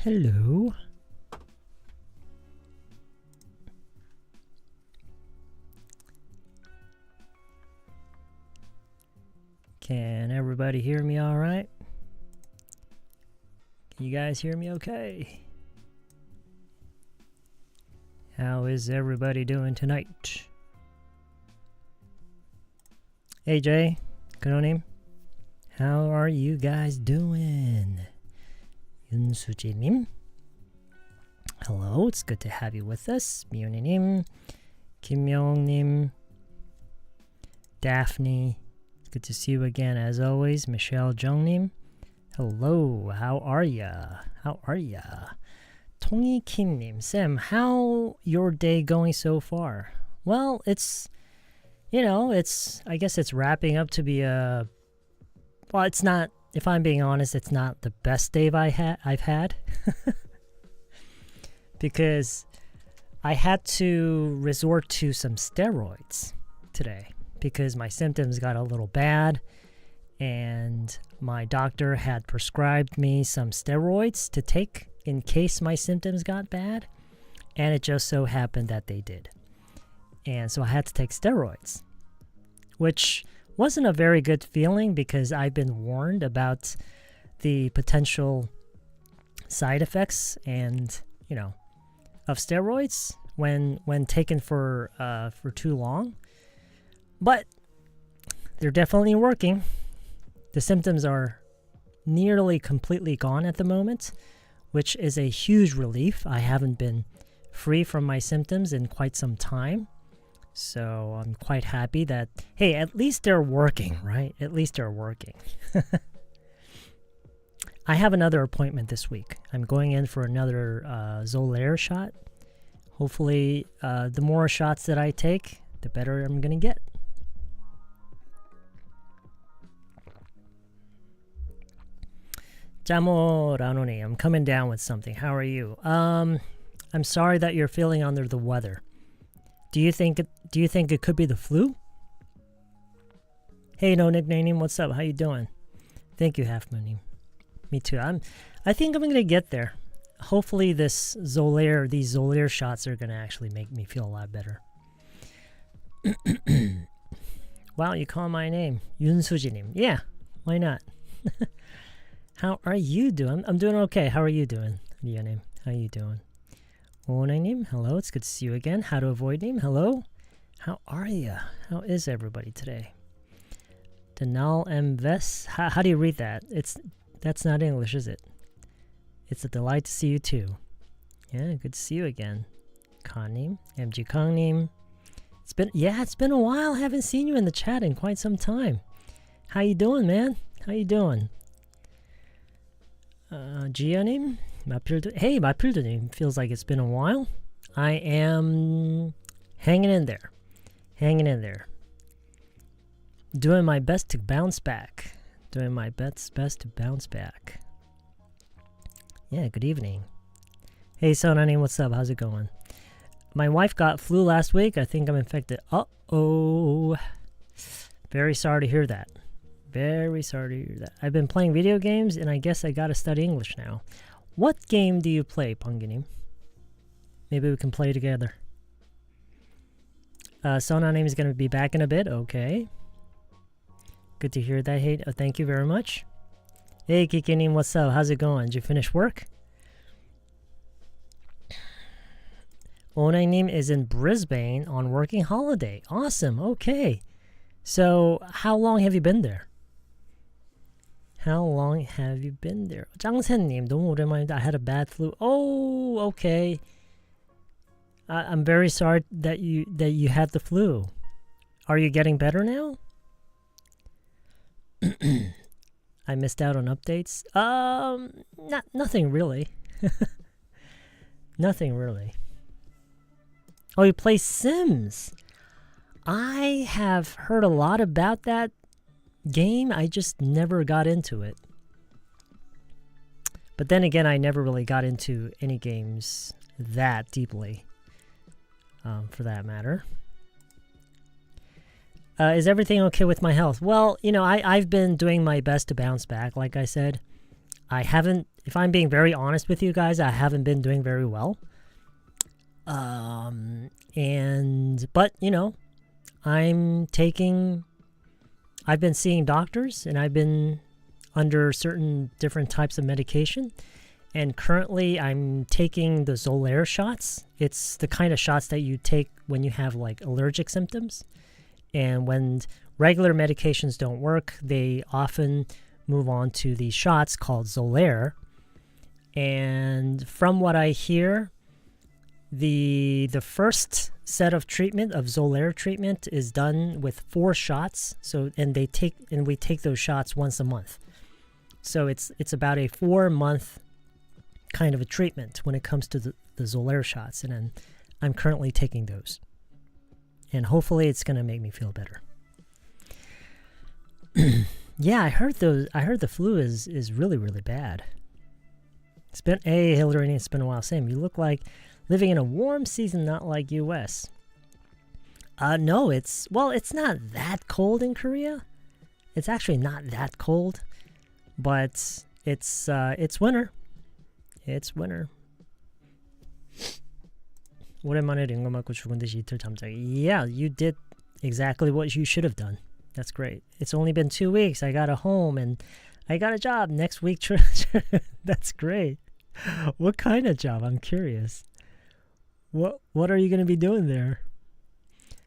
Hello. Can everybody hear me all right? Can you guys hear me okay? How is everybody doing tonight? Hey Jay, 그노님, how are you guys doing? 윤수지님, hello, it's good to have you with us. 미연이님, 김명님, Daphne, it's good to see you again as always. Michelle Jungnim, hello, how are ya? How are ya? Tongi Kimnim, Sam, how your day going so far? Well, it's, I guess it's wrapping up to be a, well, it's not, if I'm being honest, it's not the best day I've had. Because I had to resort to some steroids today because my symptoms got a little bad and my doctor had prescribed me some steroids to take in case my symptoms got bad, and it just so happened that they did. And so I had to take steroids, which wasn't a very good feeling because I've been warned about the potential side effects and, of steroids when taken for too long. But they're definitely working. The symptoms are nearly completely gone at the moment, which is a huge relief. I haven't been free from my symptoms in quite some time. So I'm quite happy that, hey, at least they're working, right? At least they're working. I have another appointment this week. I'm going in for another Xolair shot. Hopefully, the more shots that I take, the better I'm going to get. Jamo Ranoni, I'm coming down with something. How are you? I'm sorry that you're feeling under the weather. Do you think it could be the flu? Hey, no nickname. What's up? How you doing? Thank you, Half Moon. Me too. I think I'm gonna get there. Hopefully, these Xolair shots are gonna actually make me feel a lot better. Wow, you call my name, Yoonsujinim. Yeah, why not? How are you doing? I'm doing okay. How are you doing? Lianim, how are you doing? Onainim, hello. It's good to see you again. How to avoid name, hello. How are you? How is everybody today? Denal M. Ves. How do you read that? That's not English, is it? It's a delight to see you too. Yeah, good to see you again. Kanim, MG Kangnim. It's been a while. I haven't seen you in the chat in quite some time. How you doing, man? How you doing? Gianim, hey, Mapildonim. Feels like it's been a while. I am hanging in there. Doing my best to bounce back. Yeah, good evening. Hey, Sonani, what's up? How's it going? My wife got flu last week. I think I'm infected. Uh-oh. Very sorry to hear that. I've been playing video games, and I guess I gotta study English now. What game do you play, Punginim? Maybe we can play together. Sonani is gonna be back in a bit. Okay. Good to hear that. Hey, thank you very much. Hey, Kikinim, what's up? How's it going? Did you finish work? Onainim is in Brisbane on working holiday. Awesome. Okay. So, how long have you been there? 장센님, 너무 오랜만이다. I had a bad flu. Oh, okay. I'm very sorry that you had the flu. Are you getting better now? I missed out on updates. Nothing really. Nothing really. Oh, you play Sims. I have heard a lot about that game. I just never got into it. But then again, I never really got into any games that deeply, for that matter. Is everything okay with my health? Well, I've been doing my best to bounce back, like I said. if I'm being very honest with you guys, I haven't been doing very well. But you know, I've been seeing doctors, and I've been under certain different types of medication. And currently I'm taking the Xolair shots. It's the kind of shots that you take when you have like allergic symptoms. And when regular medications don't work, they often move on to these shots called Xolair. And from what I hear, the first set of treatment of Xolair treatment is done with 4 shots. And we take those shots once a month. So it's about a 4-month kind of a treatment when it comes to the Xolair shots, and then I'm currently taking those. And hopefully it's going to make me feel better. Yeah, I heard the flu is really, really bad. Hey, Hillary, it's been a while. Sam, you look like living in a warm season, not like US. No, it's not that cold in Korea. It's actually not that cold, but it's winter. It's winter. 오랜만에 링거 맞고 죽은 듯이 이틀 잠자기. Yeah, you did exactly what you should have done. That's great. It's only been 2 weeks. I got a home and I got a job next week. That's great. What kind of job? I'm curious. What are you going to be doing there?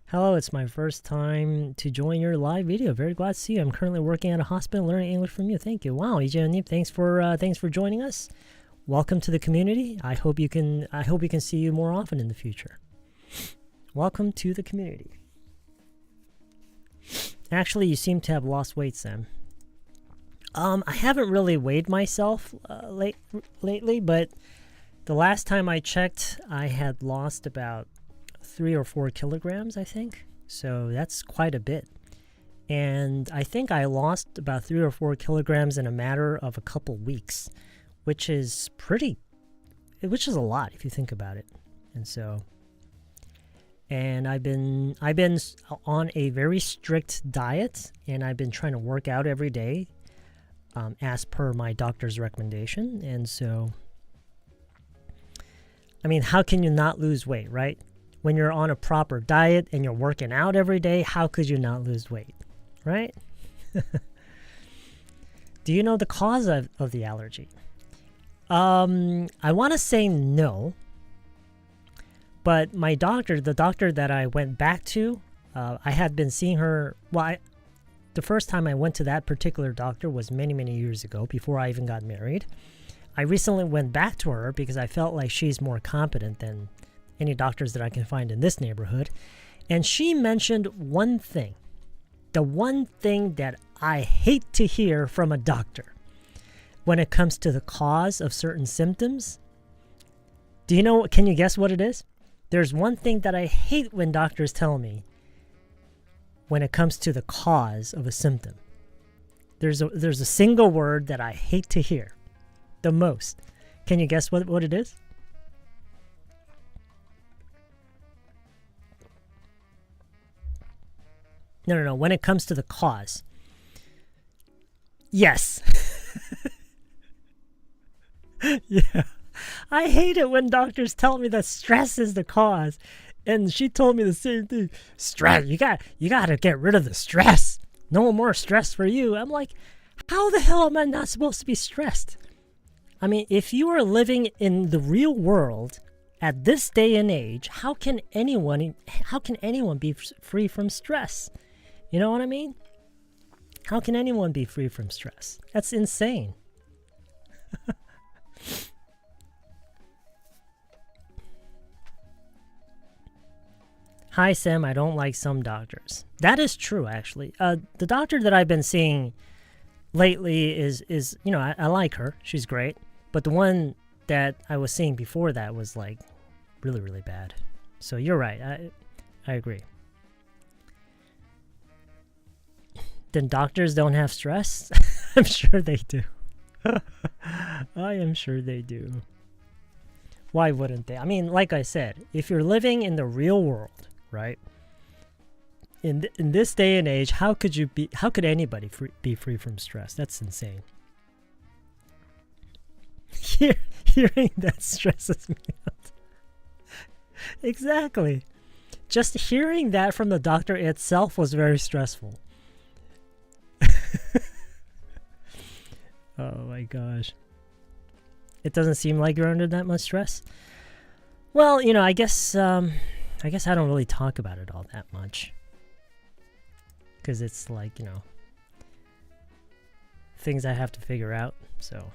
Hello, it's my first time to join your live video. Very glad to see you. I'm currently working at a hospital learning English from you. Thank you. Wow, Ijeon님, thanks for joining us. Welcome to the community. I hope we can see you more often in the future. Welcome to the community. Actually, you seem to have lost weight, Sam. I haven't really weighed myself lately, but the last time I checked, I had lost about 3 or 4 kilograms, I think. So that's quite a bit. And I think I lost about 3 or 4 kilograms in a matter of a couple weeks, which is a lot if you think about it. And I've been on a very strict diet, and I've been trying to work out every day, as per my doctor's recommendation. And so, I mean, how can you not lose weight, right? When you're on a proper diet and you're working out every day, how could you not lose weight, right? Do you know the cause of the allergy? I want to say no, but my doctor, the doctor that I went back to, I had been seeing her. Well, the first time I went to that particular doctor was many, many years ago, before I even got married. I recently went back to her because I felt like she's more competent than any doctors that I can find in this neighborhood. And she mentioned one thing, the one thing that I hate to hear from a doctor when it comes to the cause of certain symptoms. Can you guess what it is? There's one thing that I hate when doctors tell me when it comes to the cause of a symptom. There's a single word that I hate to hear the most. Can you guess what it is? No. When it comes to the cause. Yes. Yeah. I hate it when doctors tell me that stress is the cause. And she told me the same thing. Stress. You got to get rid of the stress. No more stress for you. I'm like, how the hell am I not supposed to be stressed? I mean, if you are living in the real world at this day and age, how can anyone be free from stress? You know what I mean? How can anyone be free from stress? That's insane. Hi, Sam. I don't like some doctors. That is true, actually. The doctor that I've been seeing lately is I like her. She's great. But the one that I was seeing before that was like really, really bad. So you're right. I agree. Then doctors don't have stress? I'm sure they do. I am sure they do. Why wouldn't they? I mean, like I said, if you're living in the real world, right? In this day and age, how could anybody be free from stress? That's insane. Hearing that stresses me out. Exactly. Just hearing that from the doctor itself was very stressful. Oh my gosh. It doesn't seem like you're under that much stress. Well, I guess I don't really talk about it all that much. Because it's like, things I have to figure out, so.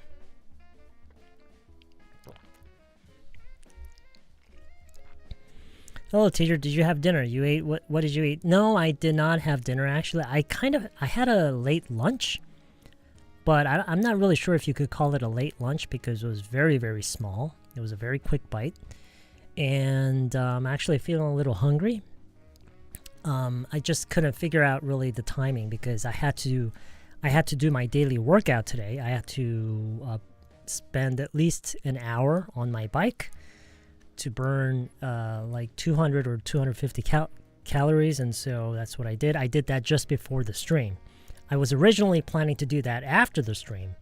Hello, teacher. Did you have dinner? You ate what did you eat? No, I did not have dinner. Actually, I had a late lunch, but I'm not really sure if you could call it a late lunch because it was very, very small. It was a very quick bite, and I'm actually feeling a little hungry. I just couldn't figure out really the timing because I had to do my daily workout today. I had to spend at least an hour on my bike to burn like 200 or 250 calories, and so that's what I did. I did that just before the stream. I was originally planning to do that after the stream,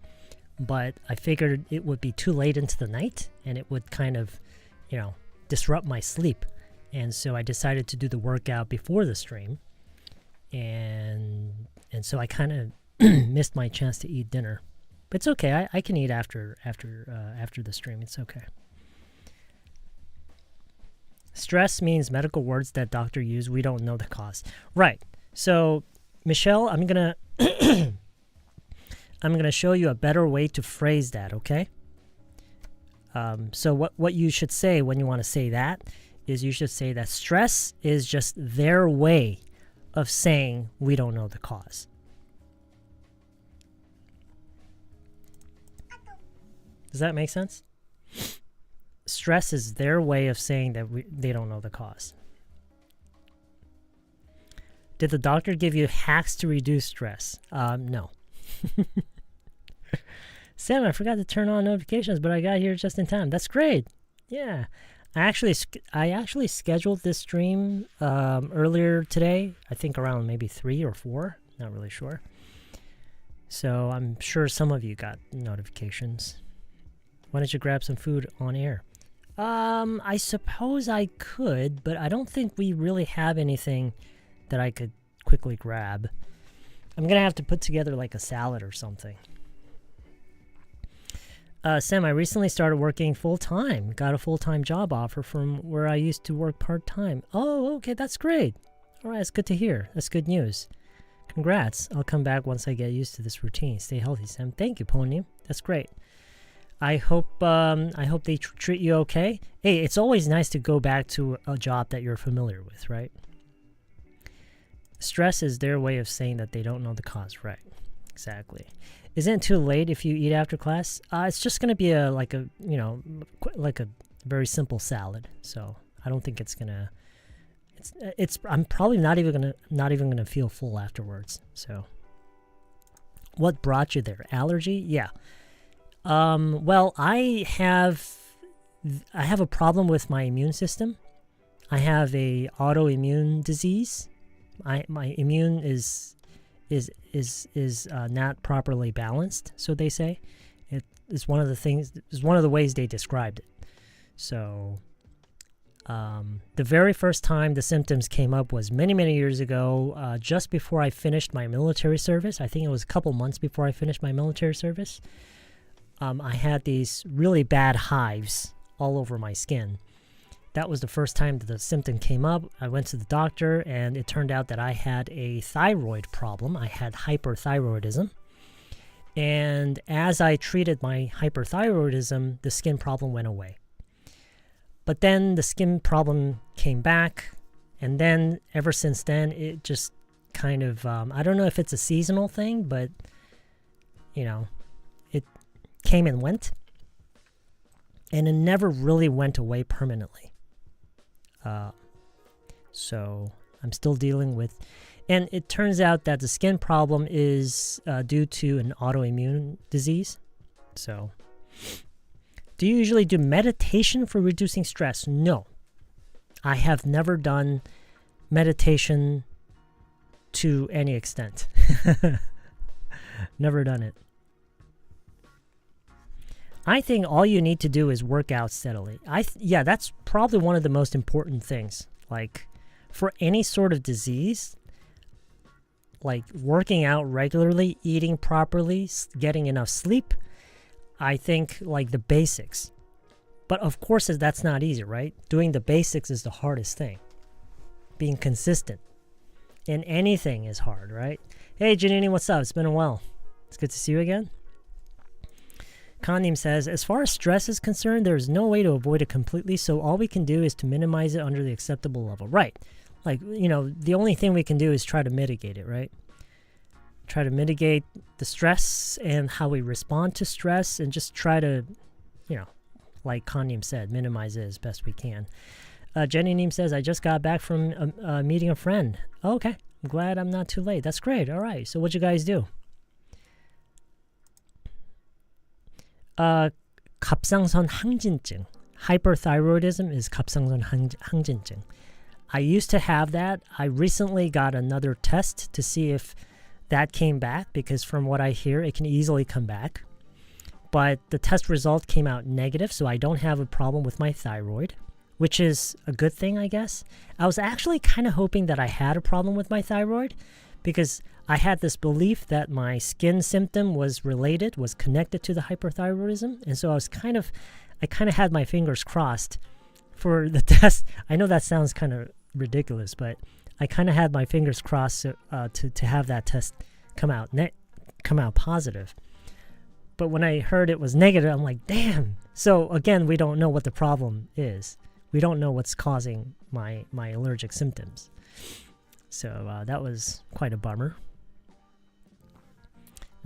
but I figured it would be too late into the night and it would kind of, disrupt my sleep. And so I decided to do the workout before the stream, and so I kind of missed my chance to eat dinner. But it's okay. I can eat after the stream. It's okay. Stress means medical words that doctor use. We don't know the cause. Right. So, Michelle, I'm gonna show you a better way to phrase that. Okay. So what you should say when you want to say that is you should say that stress is just their way of saying we don't know the cause. Does that make sense? Stress is their way of saying that they don't know the cause. Did the doctor give you hacks to reduce stress? No. Sam, I forgot to turn on notifications, but I got here just in time. That's great. Yeah. I actually scheduled this stream earlier today. I think around maybe 3 or 4. Not really sure. So I'm sure some of you got notifications. Why don't you grab some food on air? I suppose I could, but I don't think we really have anything that I could quickly grab. I'm gonna have to put together like a salad or something. Sam, I recently started working full-time. Got a full-time job offer from where I used to work part-time. Oh, okay, that's great. All right, that's good to hear. That's good news. Congrats. I'll come back once I get used to this routine. Stay healthy, Sam. Thank you, Pony. That's great. I hope they treat you okay. Hey, it's always nice to go back to a job that you're familiar with, right? Stress is their way of saying that they don't know the cause, right? Exactly. Isn't it too late if you eat after class? It's just gonna be like a very simple salad. So I don't think it's gonna. I'm probably not even gonna feel full afterwards. So. What brought you there? Allergy? Yeah. Well, I have a problem with my immune system. I have a autoimmune disease. My immune is not properly balanced, so they say. It is one of the ways they described it. So, the very first time the symptoms came up was many years ago, just before I finished my military service. I think it was a couple months before I finished my military service. I had these really bad hives all over my skin. That was the first time that the symptom came up. I went to the doctor, and it turned out that I had a thyroid problem. I had hyperthyroidism. And as I treated my hyperthyroidism, the skin problem went away. But then the skin problem came back, and then ever since then, it just kind of, I don't know if it's a seasonal thing, but, it came and went. And it never really went away permanently. So I'm still dealing with, and it turns out that the skin problem is due to an autoimmune disease. So, do you usually do meditation for reducing stress? No. I have never done meditation to any extent. Never done it. I think all you need to do is work out steadily. Yeah, that's probably one of the most important things. Like for any sort of disease, like working out regularly, eating properly, getting enough sleep, I think like the basics. But of course, that's not easy, right? Doing the basics is the hardest thing. Being consistent in anything is hard, right? Hey, Janini, what's up? It's been a while. It's good to see you again. Kanim says, as far as stress is concerned, there is no way to avoid it completely, so all we can do is to minimize it under the acceptable level. Right. Like, the only thing we can do is try to mitigate it, right? Try to mitigate the stress and how we respond to stress and just try to, like Kanim said, minimize it as best we can. Jenny Neem says, I just got back from meeting a friend. Oh, okay. I'm glad I'm not too late. That's great. All right. So what'd you guys do? 갑상선 항진증. Hyperthyroidism is 갑상선 항진증. I used to have that. I recently got another test to see if that came back, because from what I hear, it can easily come back. But the test result came out negative, so I don't have a problem with my thyroid, which is a good thing, I guess. I was actually kind of hoping that I had a problem with my thyroid, because I had this belief that my skin symptom was connected to the hyperthyroidism. And so I kind of had my fingers crossed for the test. I know that sounds kind of ridiculous, but I kind of had my fingers crossed to have that test come out positive. But when I heard it was negative, I'm like, damn. So again, we don't know what the problem is. We don't know what's causing my allergic symptoms. So that was quite a bummer.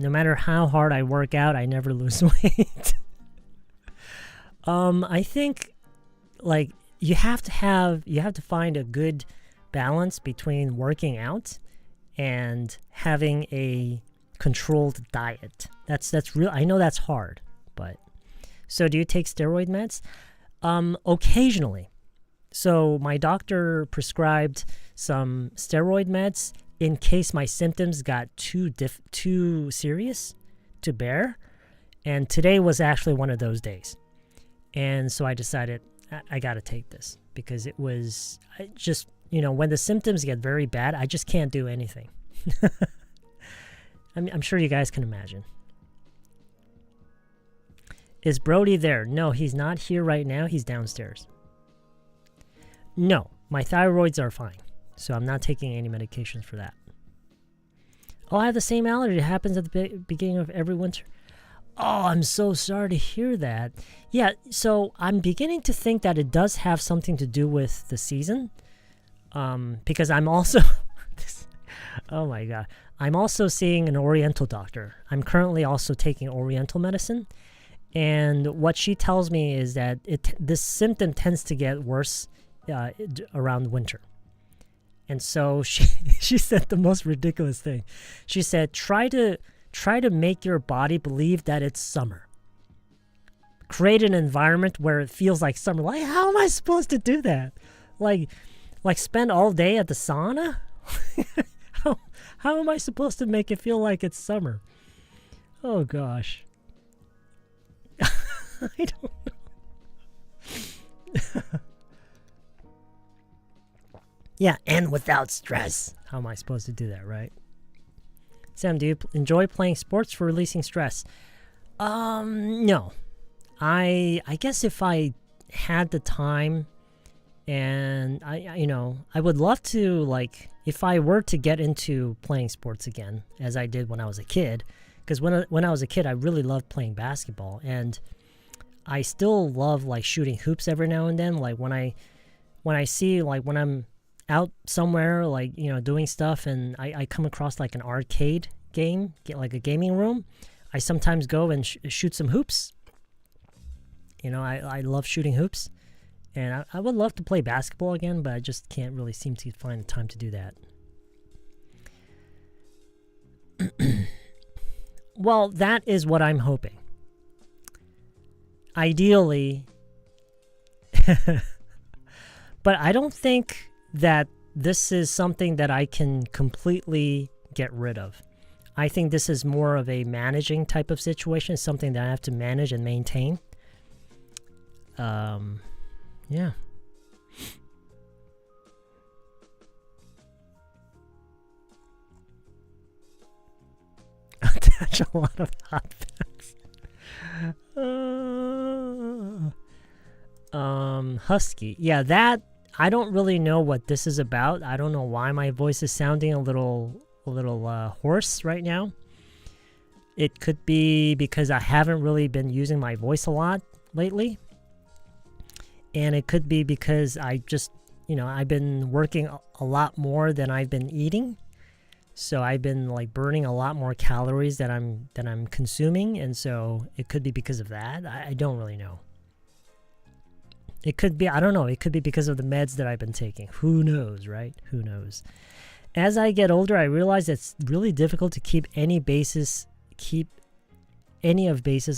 No matter how hard I work out, I never lose weight. I think like you have to find a good balance between working out and having a controlled diet. That's real. I know that's hard, but so do you take steroid meds? Occasionally. So my doctor prescribed some steroid meds in case my symptoms got too serious to bear. And today was actually one of those days. And so I decided I got to take this, because it was just, when the symptoms get very bad, I just can't do anything. I'm sure you guys can imagine. Is Brody there? No, he's not here right now. He's downstairs. No, my thyroids are fine. So I'm not taking any medications for that. Oh, I have the same allergy. It happens at the beginning of every winter. Oh, I'm so sorry to hear that. Yeah, so I'm beginning to think that it does have something to do with the season. Because I'm also... oh my God. I'm also seeing an Oriental doctor. I'm currently also taking Oriental medicine. And what she tells me is that this symptom tends to get worse around winter. And so she said the most ridiculous thing. She said, try to make your body believe that it's summer. Create an environment where it feels like summer. Like, how am I supposed to do that? Like spend all day at the sauna? How am I supposed to make it feel like it's summer? Oh gosh. I don't know. Yeah, and without stress. How am I supposed to do that, right? Sam, do you enjoy playing sports for releasing stress? No. I guess if I had the time, and I would love to, like, if I were to get into playing sports again, as I did when I was a kid, because when I was a kid, I really loved playing basketball, and I still love like shooting hoops every now and then. Like when I see, like when I'm out somewhere, like, doing stuff, and I come across like an arcade game, like a gaming room, I sometimes go and shoot some hoops. I love shooting hoops, and I would love to play basketball again, but I just can't really seem to find the time to do that. Well, that is what I'm hoping. Ideally, but I don't think that this is something that I can completely get rid of. I think this is more of a managing type of situation, something that I have to manage and maintain. Yeah. Attach a lot of hot facts. Husky. Yeah, that I don't really know what this is about. I don't know why my voice is sounding a little hoarse right now. It could be because I haven't really been using my voice a lot lately. And it could be because I just, I've been working a lot more than I've been eating. So I've been like burning a lot more calories than I'm consuming, and so it could be because of that. I don't really know. It could be, I don't know, it could be because of the meds that I've been taking. Who knows, right? Who knows? As I get older, I realize it's really difficult to keep any of basis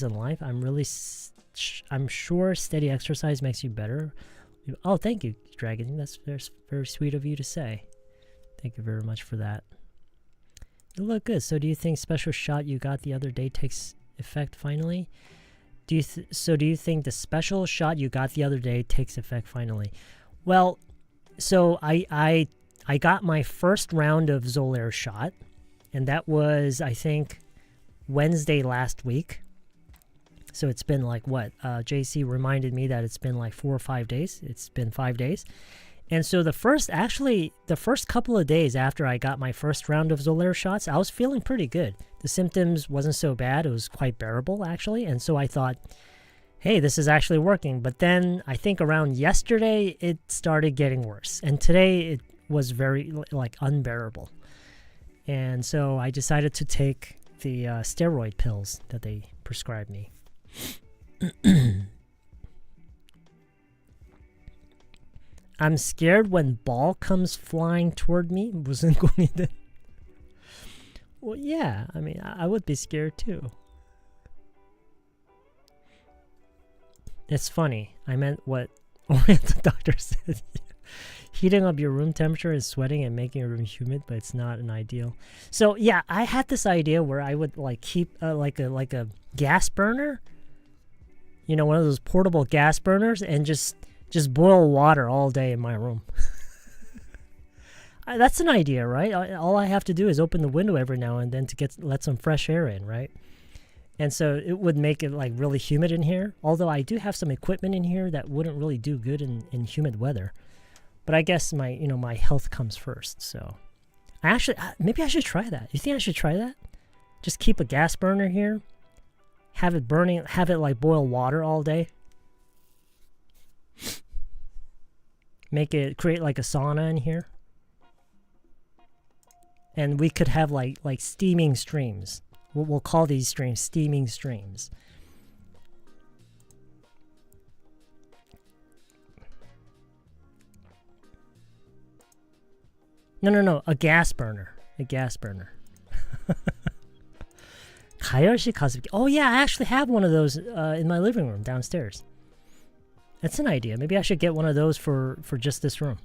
in life. I'm sure steady exercise makes you better. Oh, thank you, Dragon. That's very sweet of you to say. Thank you very much for that. You look good. So do you think special shot you got the other day takes effect finally? Do you think the special shot you got the other day takes effect finally? Well, so I got my first round of Xolair shot, and that was, I think, Wednesday last week. So it's been like what? JC reminded me that it's been like 4 or 5 days. It's been 5 days. And so the first couple of days after I got my first round of Xolair shots, I was feeling pretty good. The symptoms wasn't so bad. It was quite bearable, actually. And so I thought, hey, this is actually working. But then I think around yesterday, it started getting worse. And today it was very unbearable. And so I decided to take the steroid pills that they prescribed me. I'm scared when ball comes flying toward me. 무슨 꿈이든. Well, yeah. I mean, I would be scared too. It's funny. I meant what Oriental doctor said. Heating up your room temperature is sweating and making your room humid, but it's not an ideal. So yeah, I had this idea where I would keep like a gas burner. One of those portable gas burners, and just boil water all day in my room. That's an idea, right? All I have to do is open the window every now and then to let some fresh air in, right? And so it would make it really humid in here. Although I do have some equipment in here that wouldn't really do good in humid weather. But I guess my health comes first. So maybe I should try that. You think I should try that? Just keep a gas burner here. Have it burning, boil water all day. Create like a sauna in here. And we could have like steaming streams. We'll call these streams steaming streams. No, a gas burner. A gas burner. 가열식 가습기. Oh yeah, I actually have one of those in my living room downstairs. That's an idea. Maybe I should get one of those for just this room.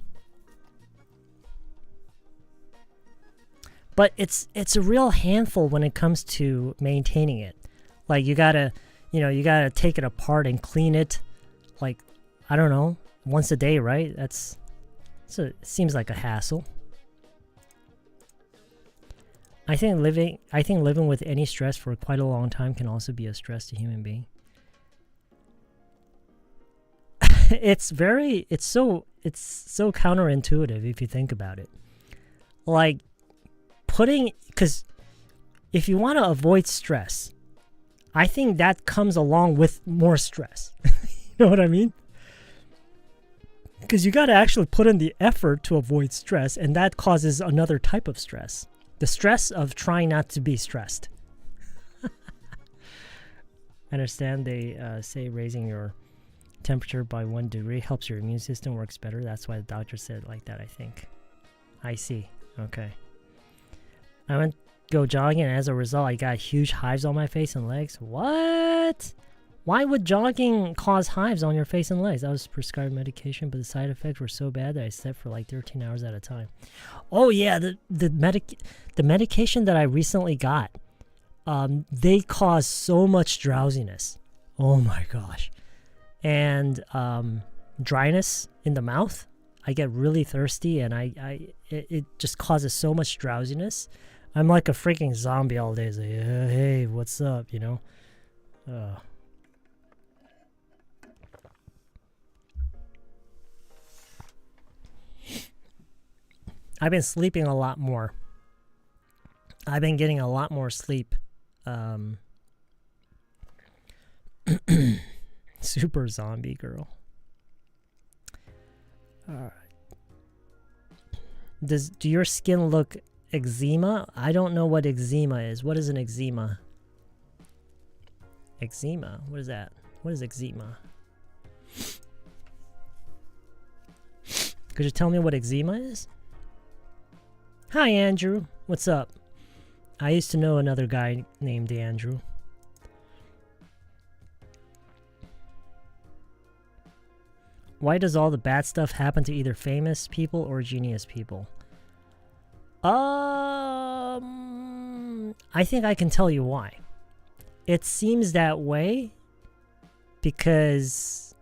But it's a real handful when it comes to maintaining it. Like you gotta take it apart and clean it. Like, I don't know, once a day, right? It seems like a hassle. I think living with any stress for quite a long time can also be a stress to a human being. It's so counterintuitive if you think about it. Like because if you want to avoid stress, I think that comes along with more stress. You know what I mean? Because you got to actually put in the effort to avoid stress, and that causes another type of stress. The stress of trying not to be stressed. I understand they say raising your temperature by 1 degree helps your immune system works better. That's why the doctor said it like that, I think. I see. Okay. I went go jogging, and as a result, I got huge hives on my face and legs. What? Why would jogging cause hives on your face and legs? I was prescribed medication, but the side effects were so bad that I slept for like 13 hours at a time. Oh yeah, the medication that I recently got, they cause so much drowsiness. Oh my gosh. And dryness in the mouth. I get really thirsty, and it just causes so much drowsiness. I'm like a freaking zombie all day. It's like, hey, what's up, you know? I've been sleeping a lot more. I've been getting a lot more sleep. Super zombie girl. Alright. Do your skin look eczema? I don't know what eczema is. What is an eczema? Eczema? What is that? What is eczema? Could you tell me what eczema is? Hi, Andrew. What's up? I used to know another guy named Andrew. Why does all the bad stuff happen to either famous people or genius people? I think I can tell you why. It seems that way because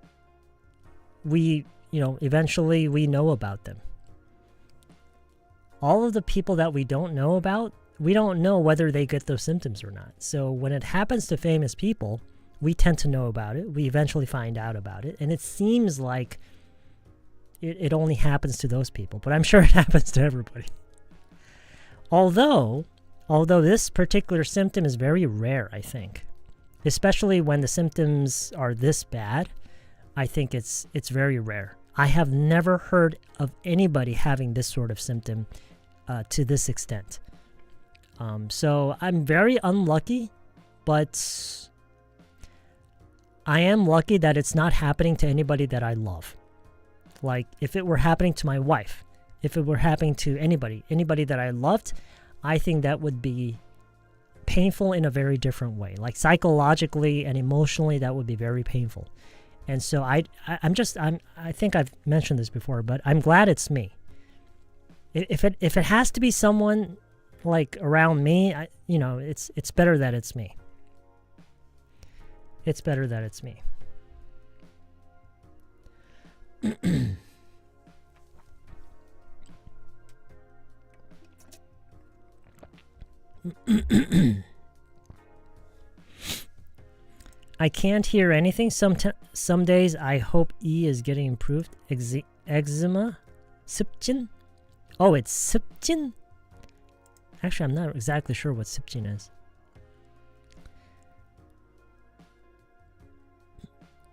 eventually we know about them. All of the people that we don't know about, we don't know whether they get those symptoms or not. So when it happens to famous people, we tend to know about it. We eventually find out about it. And it seems like it only happens to those people. But I'm sure it happens to everybody. Although this particular symptom is very rare, I think. Especially when the symptoms are this bad, I think it's very rare. I have never heard of anybody having this sort of symptom to this extent. So I'm very unlucky, but I am lucky that it's not happening to anybody that I love. Like, if it were happening to my wife, if it were happening to anybody that I loved, I think that would be painful in a very different way. Like, psychologically and emotionally, that would be very painful. And so I think I've mentioned this before, but I'm glad it's me. If it has to be someone like around me, it's better that it's me. It's better that it's me. I can't hear anything. Some days I hope E is getting improved. Eczema? Sipjin? Oh, it's Sipjin? Actually, I'm not exactly sure what Sipjin is.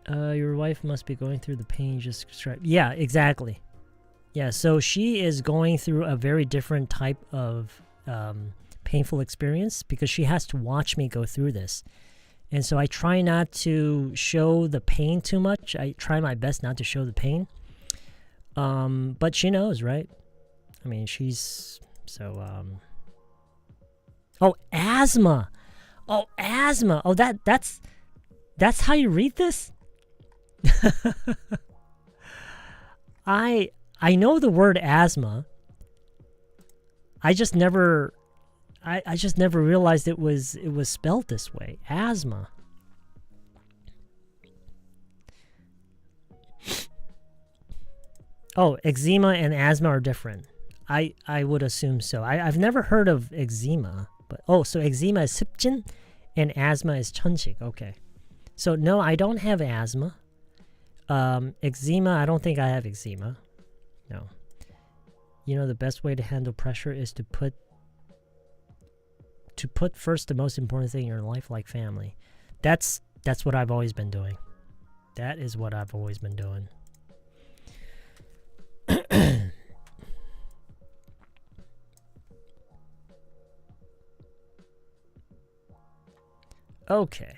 Your wife must be going through the pain you just described. Yeah, exactly. Yeah, so she is going through a very different type of painful experience because she has to watch me go through this. And so I try not to show the pain too much. I try my best not to show the pain. But she knows, right? I mean, she's so... Oh, asthma! Oh, asthma! Oh, that's how you read this? I know the word asthma. I just never realized it was spelled this way. Asthma. Oh, eczema and asthma are different. I would assume so. I've never heard of eczema, but so eczema is sipjin and asthma is chunchik. Okay. So no, I don't have asthma. Eczema, I don't think I have eczema. No. The best way to handle pressure is to put first the most important thing in your life, like family. That's what I've always been doing. That is what I've always been doing. Okay.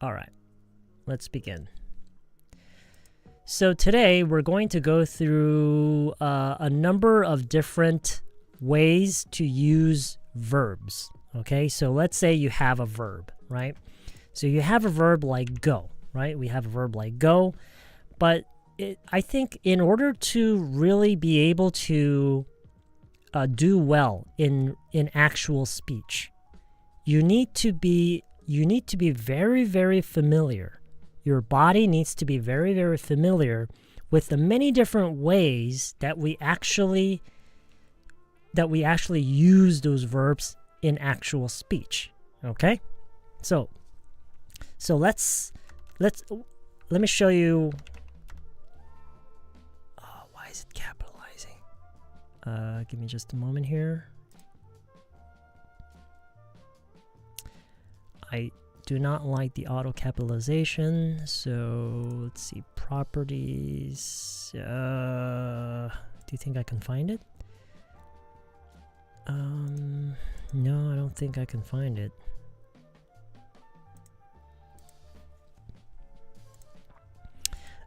All right. Let's begin. So today we're going to go through a number of different ways to use verbs. Okay, so let's say you have a verb, right? So you have a verb like go, right? We have a verb like go, but I think in order to really be able to do well in actual speech, you need to be very, very familiar. Your body needs to be very, very familiar with the many different ways that we actually use those verbs in actual speech. Okay, so let me show you. Oh, why is it capitalizing? Give me just a moment here. I do not like the auto capitalization, so let's see, properties. Do you think I can find it? No, I don't think I can find it.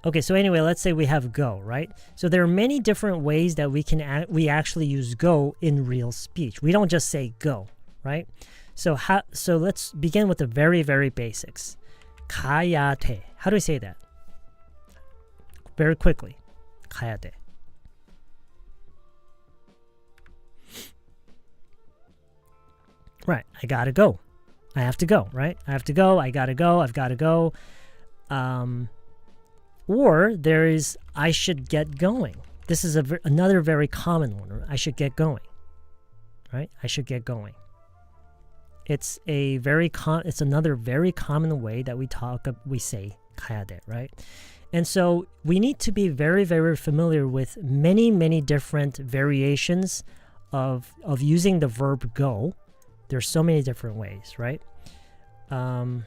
Okay, so anyway, let's say we have go, right? So there are many different ways that we actually use go in real speech. We don't just say go, right? So let's begin with the very, very basics. 가야 돼. How do we say that? Very quickly. 가야 돼. Right, I gotta go. I have to go, right? I have to go, I gotta go, I've gotta go. Or there is I should get going. This is another very common one. I should get going, right? I should get going. It's another very common way that we say 가야 돼, right? And so we need to be very, very familiar with many, many different variations of using the verb go. There's so many different ways, right? How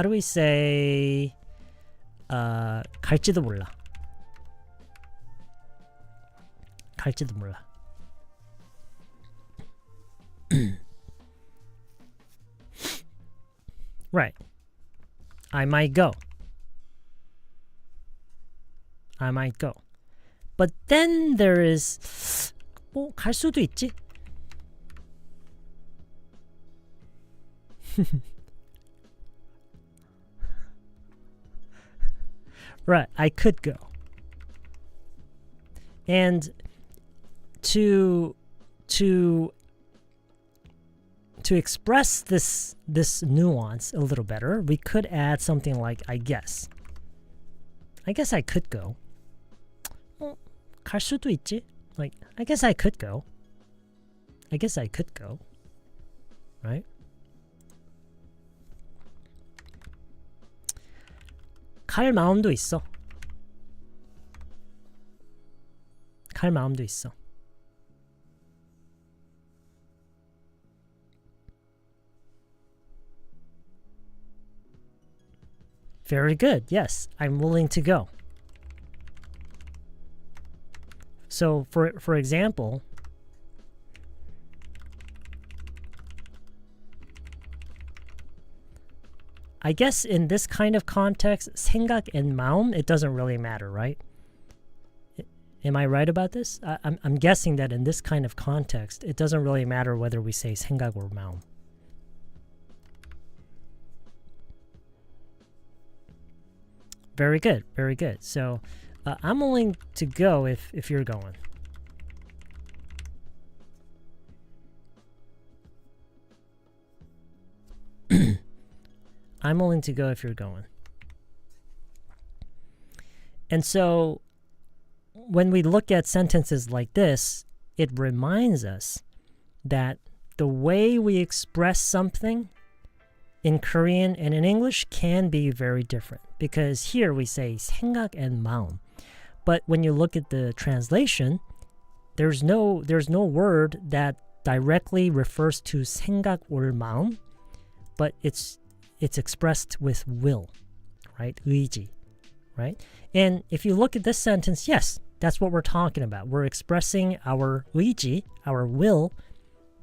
do we say 갈지도 몰라? 갈지도 몰라. Right. I might go. I might go. But then there is 갈 수도 있지. Right, I could go. And to express this nuance a little better, we could add something like I guess. I guess I could go. 갈 수도 있지. Like, I guess I could go. I guess I could go. Right? 갈 마음도 있어. 갈 마음도 있어. Very good. Yes, I'm willing to go. So, for example, I guess in this kind of context, 생각 and 마음, it doesn't really matter, right? Am I right about this? I'm guessing that in this kind of context, it doesn't really matter whether we say 생각 or 마음. Very good, very good. So I'm willing to go if you're going. I'm willing to go if you're going. And so when we look at sentences like this, it reminds us that the way we express something in Korean and in English can be very different. Because here we say 생각 and 마음. But when you look at the translation, there's no word that directly refers to 생각 or 마음, but it's expressed with will, right? 의지, right? And if you look at this sentence, yes, that's what we're talking about. We're expressing our 의지, our will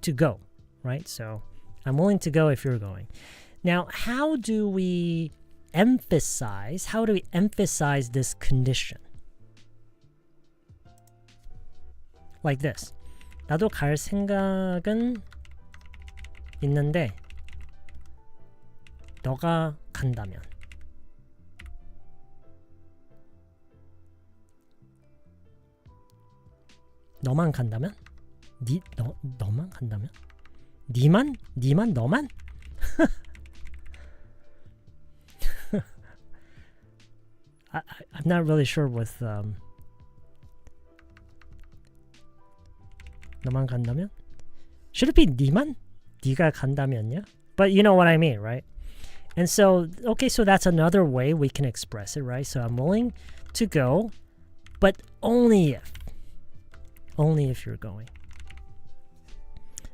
to go, right? So I'm willing to go if you're going. Now, how do we emphasize this condition? Like this. 나도 갈 생각은 있는데 너가 간다면. 너만 간다면? 너만 간다면? 니만? 너만? I'm not really sure with 너만 간다면? Should it be 니만? 네가 간다면요? But you know what I mean, right? And so, okay, so that's another way we can express it, right? So I'm willing to go, but only if you're going.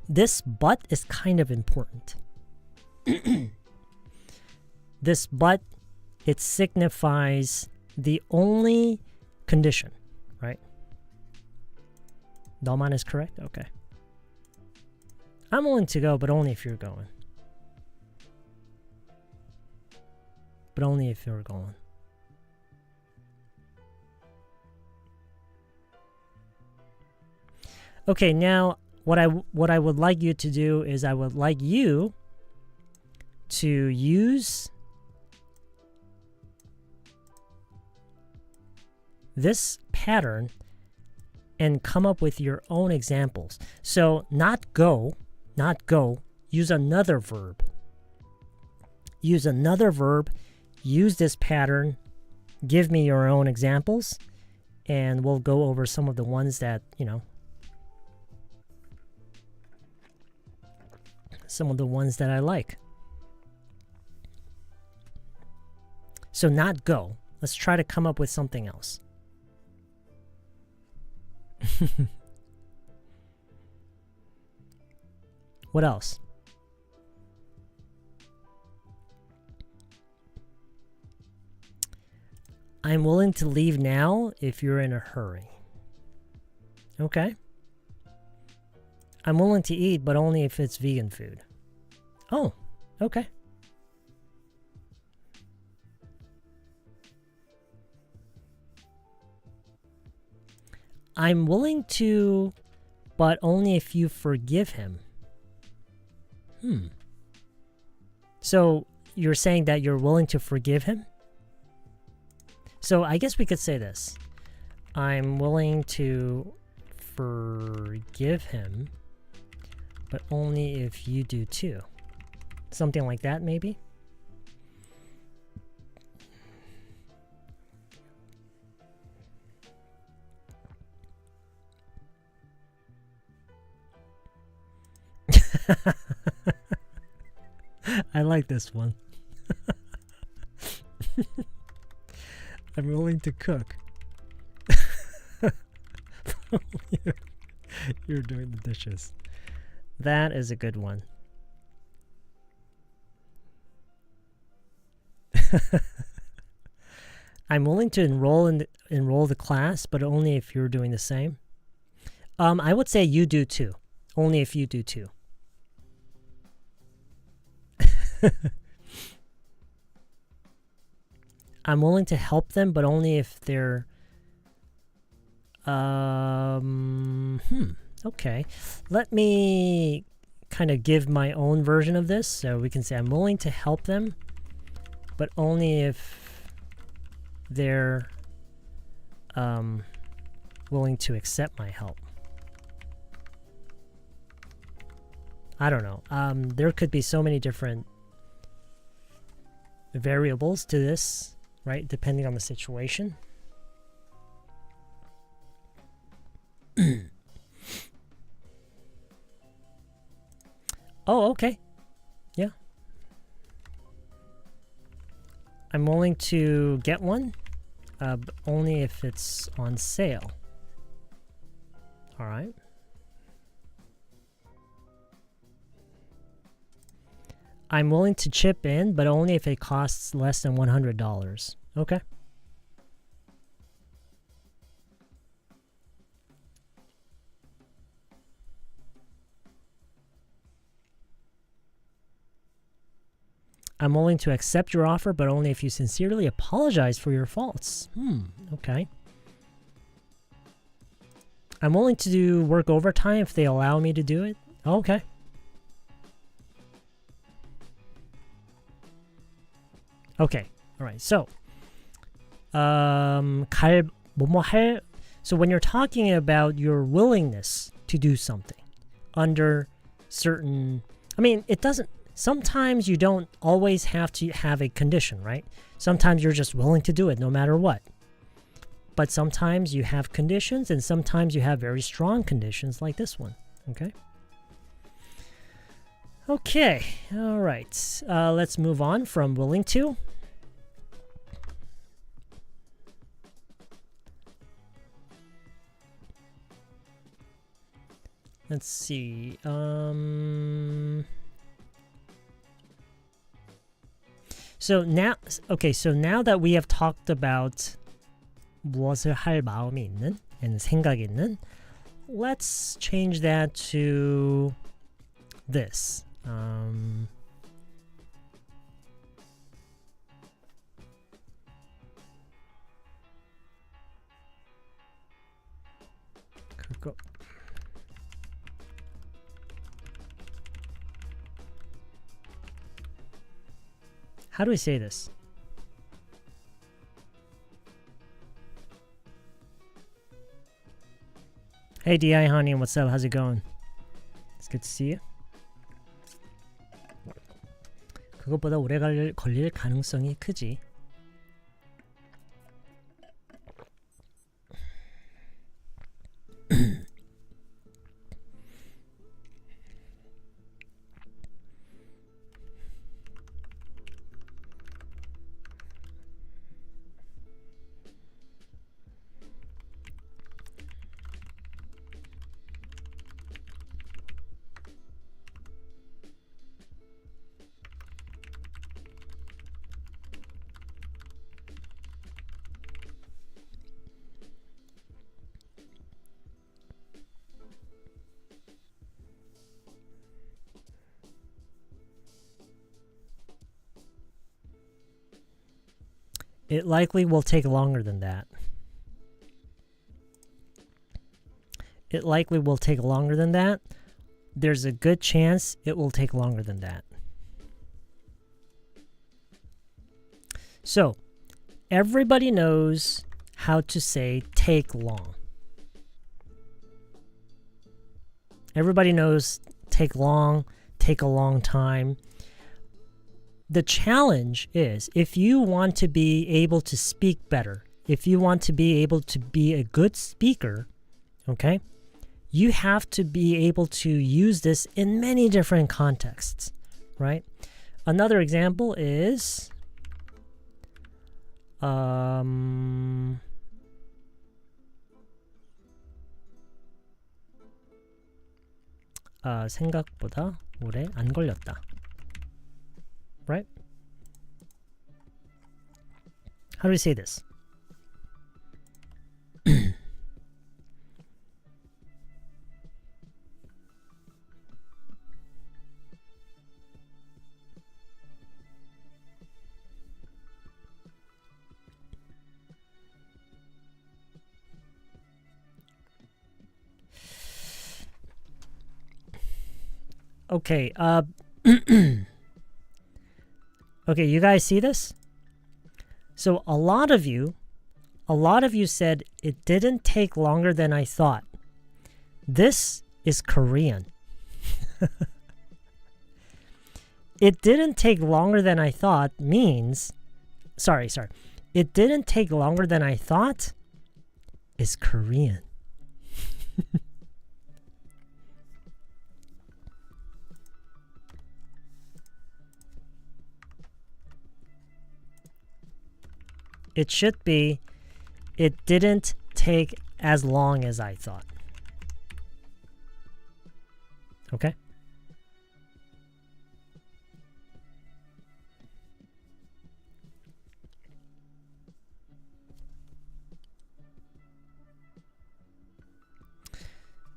This but is kind of important. This but, it signifies the only condition, right? 너만 is correct? Okay. I'm willing to go, but only if you're going. But only if you're going. Okay, now what I would like you to do is I would like you to use this pattern and come up with your own examples. So not go, use another verb. Use another verb, use this pattern, give me your own examples, and we'll go over some of the ones that, some of the ones that I like. So not go. Let's try to come up with something else. What else? I'm willing to leave now if you're in a hurry. Okay. I'm willing to eat, but only if it's vegan food. Oh, okay. I'm willing to, but only if you forgive him. So you're saying that you're willing to forgive him? So I guess we could say this. I'm willing to forgive him, but only if you do too. Something like that, maybe? I like this one. I'm willing to cook. You're doing the dishes. That is a good one. I'm willing to enroll the class, but only if you're doing the same. I would say you do too. Only if you do too. I'm willing to help them, but only if they're okay. Let me kind of give my own version of this. So we can say I'm willing to help them, but only if they're willing to accept my help. I don't know. There could be so many different variables to this, right? Depending on the situation. Oh, okay. Yeah. I'm willing to get one, but only if it's on sale. All right. I'm willing to chip in, but only if it costs less than $100. Okay. I'm willing to accept your offer, but only if you sincerely apologize for your faults. Okay. I'm willing to do work overtime if they allow me to do it. Okay. Okay. All right. So, so when you're talking about your willingness to do something under certain, it doesn't, sometimes you don't always have to have a condition, right? Sometimes you're just willing to do it no matter what. But sometimes you have conditions, and sometimes you have very strong conditions like this one, okay? Okay, all right. Let's move on from willing to. Let's see. So now that we have talked about 무엇을 할 마음이 있는 and 생각이 있는, let's change that to this. 그거. How do we say this? Hey DI honey, what's up? How's it going? It's good to see you. 그것보다 오래 걸릴 가능성이 크지. It likely will take longer than that. It likely will take longer than that. There's a good chance it will take longer than that. So, everybody knows how to say take long. Everybody knows take long, take a long time. The challenge is, if you want to be able to speak better, if you want to be able to be a good speaker, okay, you have to be able to use this in many different contexts, right? Another example is 생각보다 오래 안 걸렸다. Right? How do we say this? Okay, okay, you guys see this? So a lot of you said it didn't take longer than I thought. This is Korean. It didn't take longer than I thought means, sorry. It didn't take longer than I thought is Korean. It should be, it didn't take as long as I thought. Okay?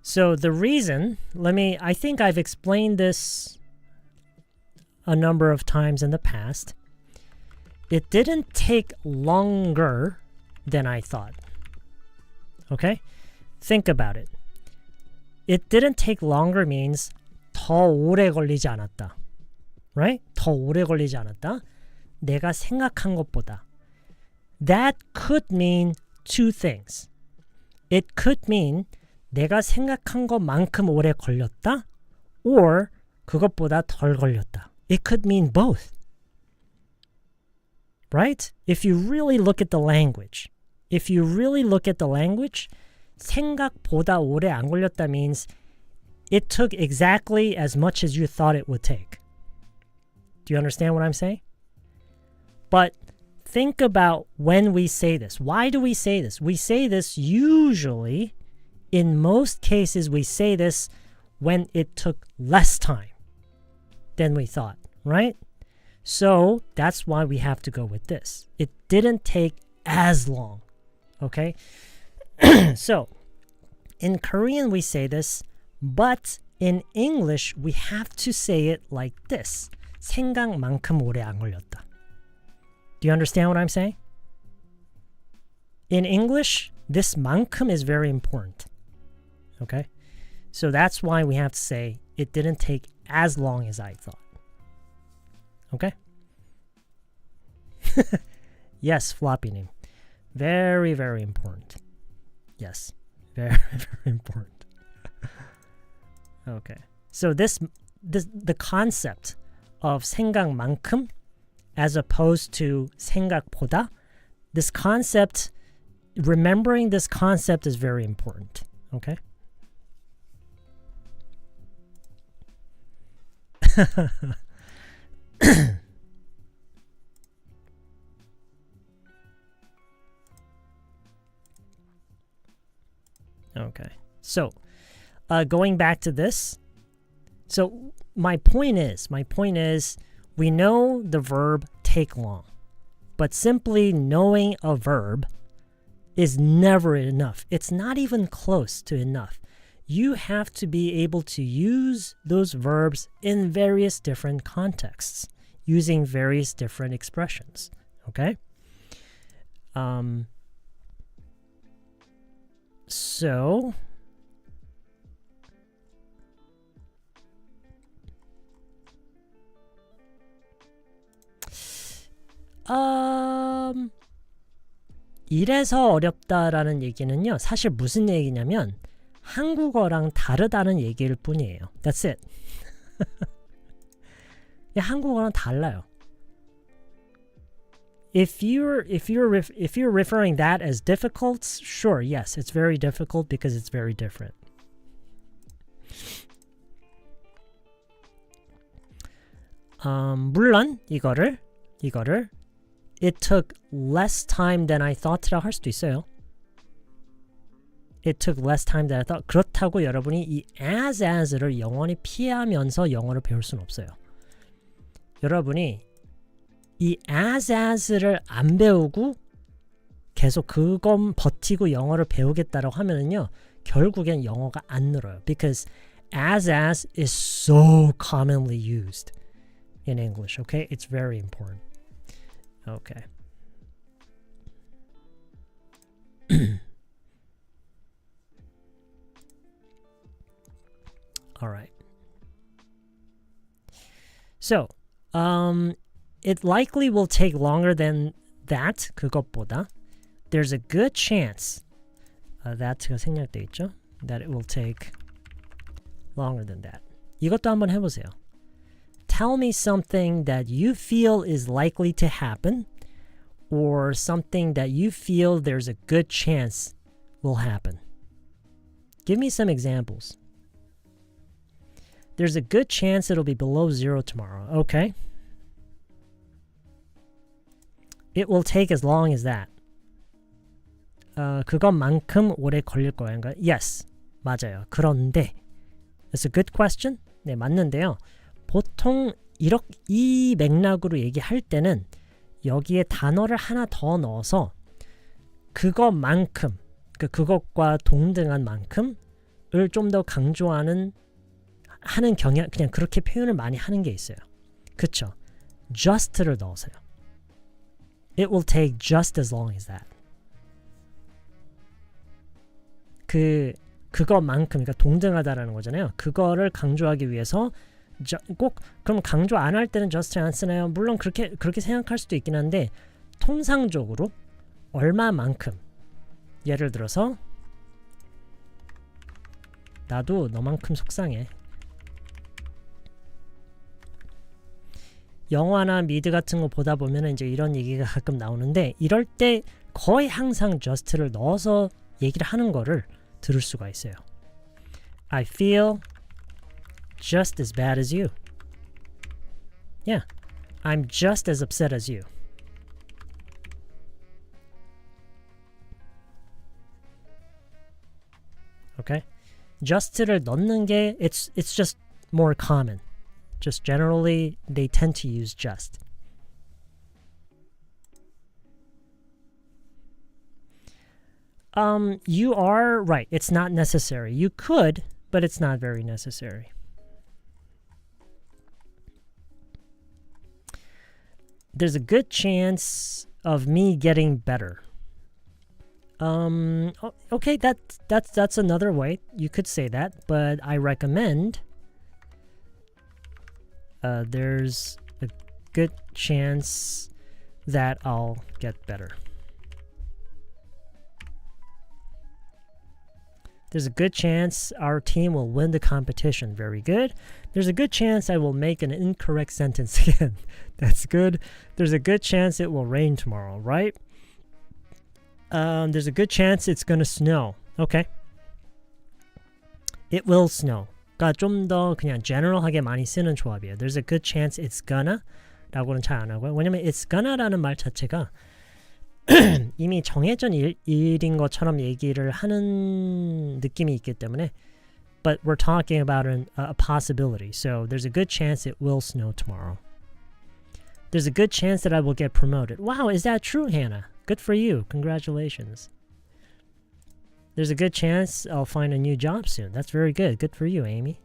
So the reason, I think I've explained this a number of times in the past. It didn't take longer than I thought. Okay? Think about it. It didn't take longer means 더 오래 걸리지 않았다. Right? 더 오래 걸리지 않았다. 내가 생각한 것보다. That could mean two things. It could mean 내가 생각한 것만큼 오래 걸렸다. Or 그것보다 덜 걸렸다. It could mean both. Right? If you really look at the language. 생각보다 오래 안 걸렸다 means it took exactly as much as you thought it would take. Do you understand what I'm saying? But think about when we say this. Why do we say this? We say this usually, in most cases, we say this when it took less time than we thought, right? So that's why we have to go with this. It didn't take as long, okay? So, in Korean we say this, but in English we have to say it like this. 생각만큼 오래 안 걸렸다. Do you understand what I'm saying? In English, this 만큼 is very important. Okay? So that's why we have to say it didn't take as long as I thought. Okay? Yes, floppy님. Very, very important. Yes, very, very important. Okay. So the concept of 생각만큼 as opposed to 생각보다, this concept, remembering this concept is very important. Okay? Okay. So, going back to this. So, my point is, we know the verb take long. But simply knowing a verb is never enough. It's not even close to enough. You have to be able to use those verbs in various different contexts, using various different expressions. Okay? So, 이래서 어렵다라는 얘기는요, 사실 무슨 얘기냐면 한국어랑 다르다는 얘기일 뿐이에요. That's it. 한국어랑 달라요. If you're referring that as difficult, sure, yes, it's very difficult because it's very different. 물론 이거를 it took less time than I thought라고 할 수도 있어요. It took less time than I thought. 그렇다고 여러분이 이 as를 영원히 피하면서 영어를 배울 수는 없어요. 여러분이 이 as를 안 배우고 계속 그건 버티고 영어를 배우겠다라고 하면은요, 결국엔 영어가 안 늘어요. Because as is so commonly used in English. Okay, it's very important. Okay. All right. So, it likely will take longer than that. 그것보다. There's a good chance that가 생략돼 있죠. That it will take longer than that. 이것도 한번 해보세요. Tell me something that you feel is likely to happen, or something that you feel there's a good chance will happen. Give me some examples. There's a good chance it'll be below 0 tomorrow. Okay. It will take as long as that. 그것만큼 오래 걸릴 거예요. Yes, 맞아요. 그런데, it's a good question. 네, 맞는데요. 보통 이 맥락으로 얘기할 때는 여기에 단어를 하나 더 넣어서 그것만큼, 그것과 동등한 만큼을 좀 더 강조하는 경향, 그냥 그렇게 표현을 많이 하는 게 있어요. 그쵸? just를 넣으세요. It will take just as long as that. 그것만큼, 그러니까 동등하다라는 거잖아요. 그거를 강조하기 위해서 꼭 그럼 강조 안 할 때는 just 안 쓰나요? 물론 그렇게 생각할 수도 있긴 한데 통상적으로 얼마만큼, 예를 들어서 나도 너만큼 속상해. 영화나 미드 같은 거 보다 보면 이제 이런 얘기가 가끔 나오는데 이럴 때 거의 항상 just를 넣어서 얘기를 하는 거를 들을 수가 있어요. I feel just as bad as you. Yeah, I'm just as upset as you. Okay? just를 넣는 게 it's just more common. Just generally they tend to use just. You are right. It's not necessary. You could, but it's not very necessary. There's a good chance of me getting better. Okay, that's another way you could say that, but I recommend there's a good chance that I'll get better. There's a good chance our team will win the competition. Very good. There's a good chance I will make an incorrect sentence again. That's good. There's a good chance it will rain tomorrow, right? There's a good chance it's gonna snow. Okay. It will snow. 가 좀 더 그냥 general하게 많이 쓰는 조합이에요. There's a good chance it's gonna 라고는 잘 안 하고요. 왜냐면 it's gonna라는 말 자체가 이미 정해진 일인 것처럼 얘기를 하는 느낌이 있기 때문에 but we're talking about a possibility. So there's a good chance it will snow tomorrow. There's a good chance that I will get promoted. Wow, is that true, Hannah? Good for you. Congratulations. There's a good chance I'll find a new job soon. That's very good. Good for you, Amy.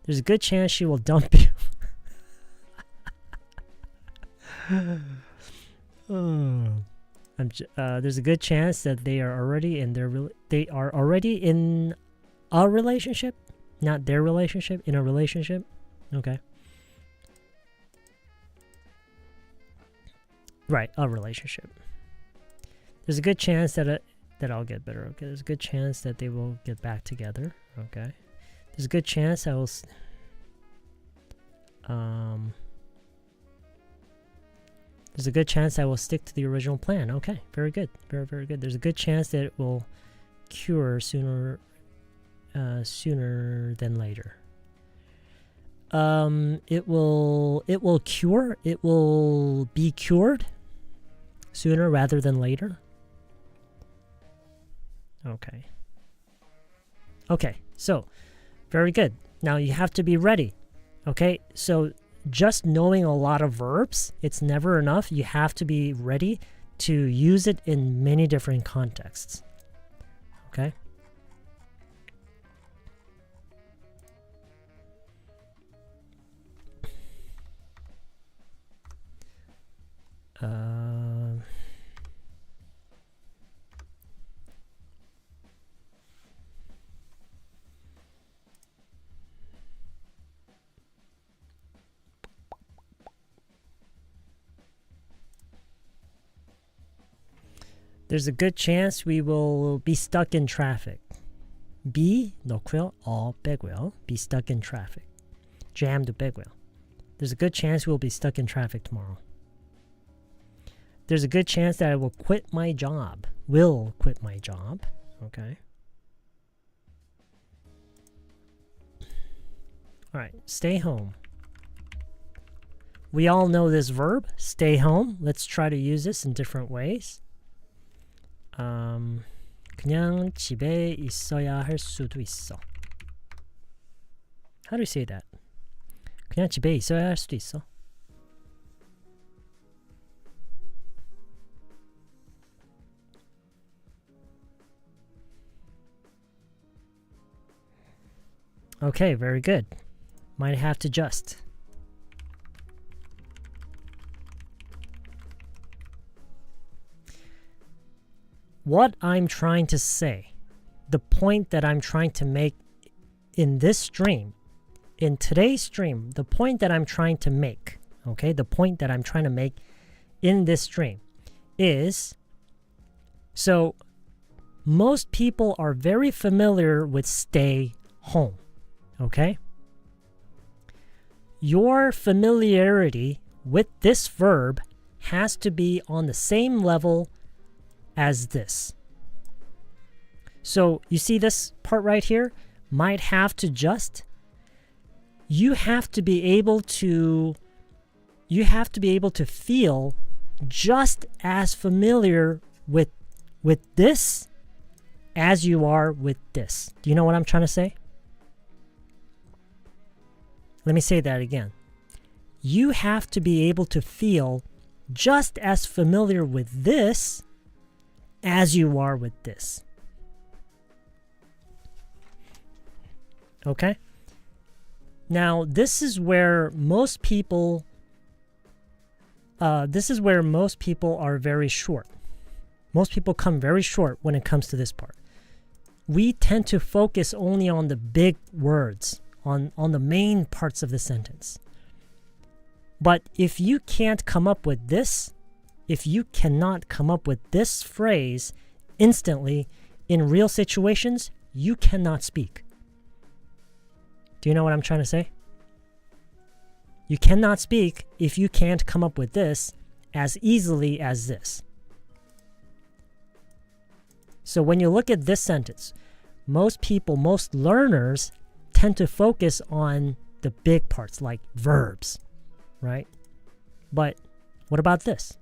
There's a good chance she will dump you. There's a good chance that they are already in a relationship, not their relationship, in a relationship. Okay. Right, a relationship. There's a good chance that I'll get better. Okay. There's a good chance that they will get back together. Okay. There's a good chance I will. There's a good chance I will stick to the original plan. Okay, very good, very very good. There's a good chance that it will cure sooner than later. It will cure. It will be cured sooner rather than later. Okay. Okay, so very good. Now you have to be ready. Okay, so just knowing a lot of verbs, it's never enough. You have to be ready to use it in many different contexts. Okay? There's a good chance we will be stuck in traffic. be 넣고요. 빼고요. Be stuck in traffic. jam도 빼고요. There's a good chance we'll be stuck in traffic tomorrow. There's a good chance that I will quit my job. Will quit my job. Okay. All right. Stay home. We all know this verb, stay home. Let's try to use this in different ways. 그냥 집에 있어야 할 수도 있어. How do you say that? 그냥 집에 있어야 할 수도 있어. Okay, very good. Might have to just. What I'm trying to say. the point that I'm trying to make in this stream, in today's stream, the point that I'm trying to make, okay, the point that I'm trying to make in this stream is, so most people are very familiar with stay home, okay? Your familiarity with this verb has to be on the same level as this. So you see this part right here? Might have to just. You have to be able to feel just as familiar with this as you are with this. Do you know what I'm trying to say? Let me say that again. You have to be able to feel just as familiar with this as you are with this. Okay? Now, this is where most people are very short. Most people come very short when it comes to this part. We tend to focus only on the big words, on the main parts of the sentence. But if you can't come up with this, if you cannot come up with this phrase instantly in real situations, you cannot speak. Do you know what I'm trying to say? You cannot speak if you can't come up with this as easily as this. So when you look at this sentence, most learners tend to focus on the big parts like verbs, right? But what about this?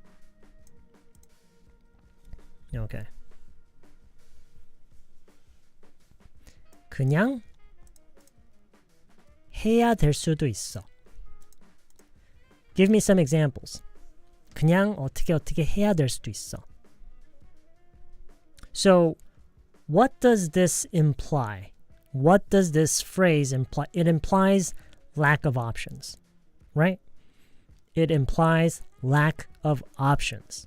Okay. 그냥 해야 될 수도 있어. Give me some examples. 그냥 어떻게 해야 될 수도 있어. So, what does this imply? What does this phrase imply? It implies lack of options, right? It implies lack of options.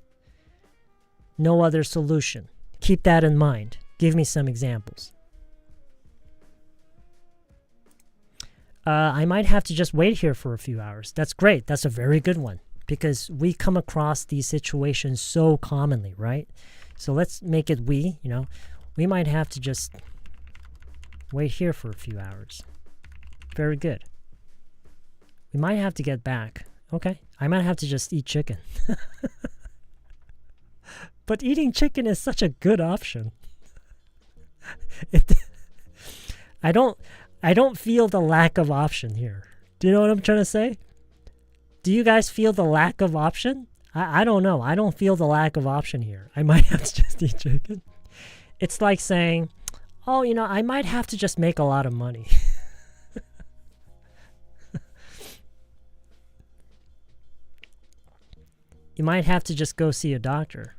No other solution. Keep that in mind. Give me some examples. I might have to just wait here for a few hours. That's great. That's a very good one because we come across these situations so commonly, right? So let's make it we might have to just wait here for a few hours. Very good. We might have to get back. Okay. I might have to just eat chicken. But eating chicken is such a good option. I don't feel the lack of option here. Do you know what I'm trying to say? Do you guys feel the lack of option? I don't know. I don't feel the lack of option here. I might have to just eat chicken. It's like saying, oh, I might have to just make a lot of money. You might have to just go see a doctor.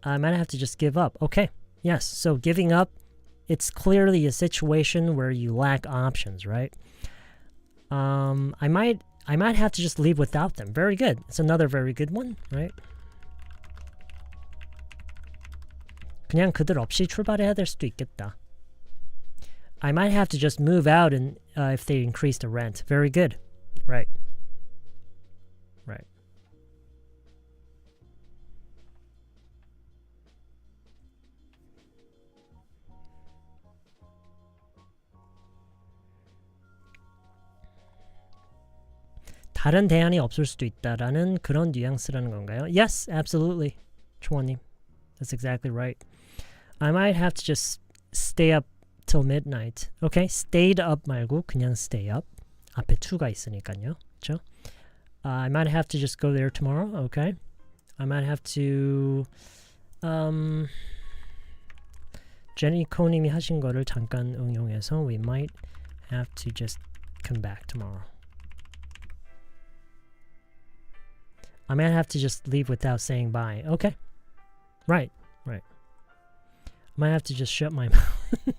I might have to just give up. Okay, yes. So giving up, it's clearly a situation where you lack options, right? I might have to just leave without them. Very good. It's another very good one, right? 그냥 그들 없이 출발해야 될 수도 있겠다. I might have to just move out and if they increase the rent. Very good. Right. Right. 다른 대안이 없을 수도 있다라는 그런 뉘앙스라는 건가요? Yes, absolutely. 초원님. That's exactly right. I might have to just stay up till midnight. Okay, stayed up 말고 그냥 stay up. 앞에 to가 있으니까요. 그렇죠? I might have to just go there tomorrow. Okay. I might have to 제니코님이 하신 거를 잠깐 응용해서 we might have to just come back tomorrow. I might have to just leave without saying bye. Okay. Right. I might have to just shut my mouth.